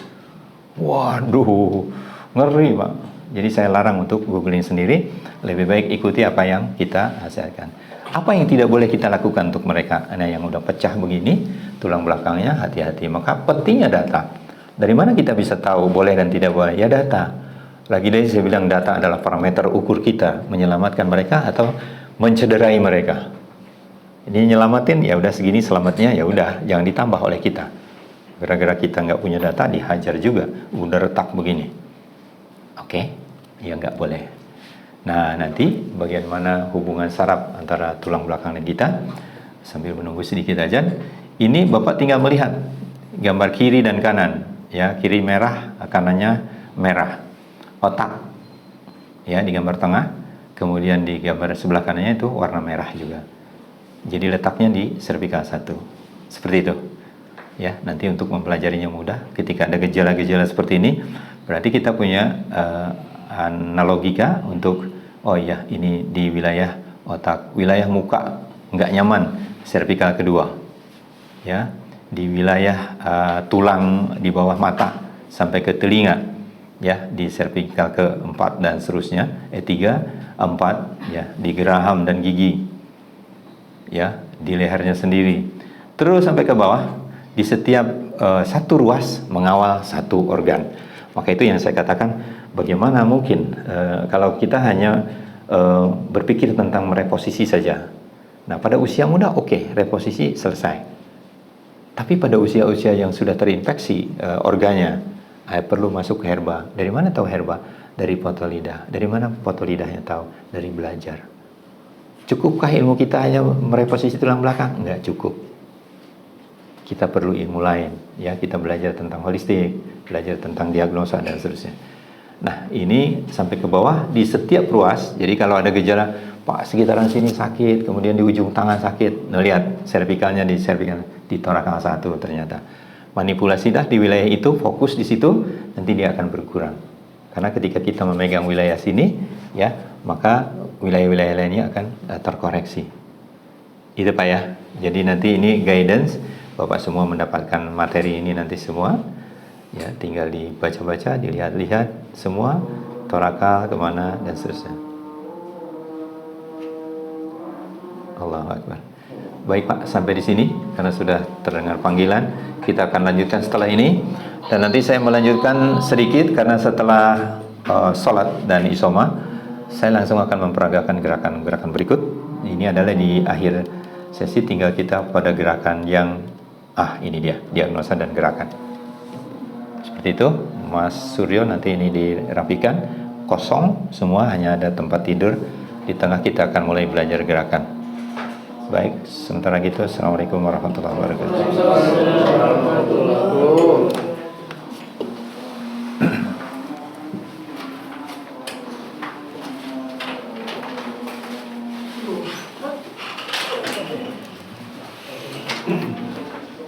Waduh, ngeri pak. Jadi saya larang untuk googling sendiri. Lebih baik ikuti apa yang kita hasilkan. Apa yang tidak boleh kita lakukan untuk mereka? Nah, yang udah pecah begini, tulang belakangnya, hati-hati. Maka pentingnya data. Dari mana kita bisa tahu boleh dan tidak boleh? Ya data. Lagi-lagi saya bilang data adalah parameter ukur kita menyelamatkan mereka atau mencederai mereka. Ini nyelamatin, ya udah segini selamatnya, ya udah jangan ditambah oleh kita. Gara-gara kita nggak punya data, dihajar juga, udah retak begini. Oke, ya nggak boleh. Nah nanti bagian mana hubungan saraf antara tulang belakang dan kita, sambil menunggu sedikit aja. Ini bapak tinggal melihat gambar kiri dan kanan, ya kiri merah, kanannya merah. Otak ya di gambar tengah, kemudian di gambar sebelah kanannya itu warna merah juga. Jadi letaknya di cervical 1 seperti itu ya. Nanti untuk mempelajarinya mudah. Ketika ada gejala-gejala seperti ini, berarti kita punya analogika untuk, oh ya ini di wilayah otak, wilayah muka nggak nyaman, cervical 2 ya, di wilayah tulang di bawah mata sampai ke telinga ya, di cervical ke-4 dan seterusnya, 3, 4 ya, di geraham dan gigi ya, di lehernya sendiri, terus sampai ke bawah, di setiap satu ruas mengawal satu organ. Maka itu yang saya katakan, bagaimana mungkin kalau kita hanya berpikir tentang mereposisi saja. Nah, pada usia muda oke, reposisi selesai. Tapi pada usia-usia yang sudah terinfeksi organnya, perlu masuk ke herba. Dari mana tahu herba? Dari foto lidah. Dari mana foto lidahnya tahu? Dari belajar. Cukupkah ilmu kita hanya mereposisi tulang belakang? Enggak cukup. Kita perlu ilmu lain, ya. Kita belajar tentang holistik, belajar tentang diagnosa dan seterusnya. Nah, ini sampai ke bawah di setiap ruas. Jadi kalau ada gejala, Pak, sekitaran sini sakit, kemudian di ujung tangan sakit. Nah, lihat servikalnya di torak A1 ternyata. Manipulasi dah di wilayah itu, fokus di situ, nanti dia akan berkurang. Karena ketika kita memegang wilayah sini, ya, maka wilayah-wilayah lainnya akan terkoreksi. Itu Pak ya. Jadi nanti ini guidance, Bapak semua mendapatkan materi ini nanti semua. Ya, tinggal dibaca-baca, dilihat-lihat semua, torakal kemana dan seterusnya. Allahu Akbar. Baik Pak, sampai di sini karena sudah terdengar panggilan. Kita akan lanjutkan setelah ini. Dan nanti saya melanjutkan sedikit karena setelah sholat dan isoma, saya langsung akan memperagakan gerakan-gerakan berikut. Ini adalah di akhir sesi, tinggal kita pada gerakan yang ini dia, diagnosa dan gerakan. Seperti itu, Mas Suryo, nanti ini dirapikan, kosong semua, hanya ada tempat tidur. Di tengah kita akan mulai belajar gerakan. Baik, sementara gitu, Assalamualaikum warahmatullahi wabarakatuh.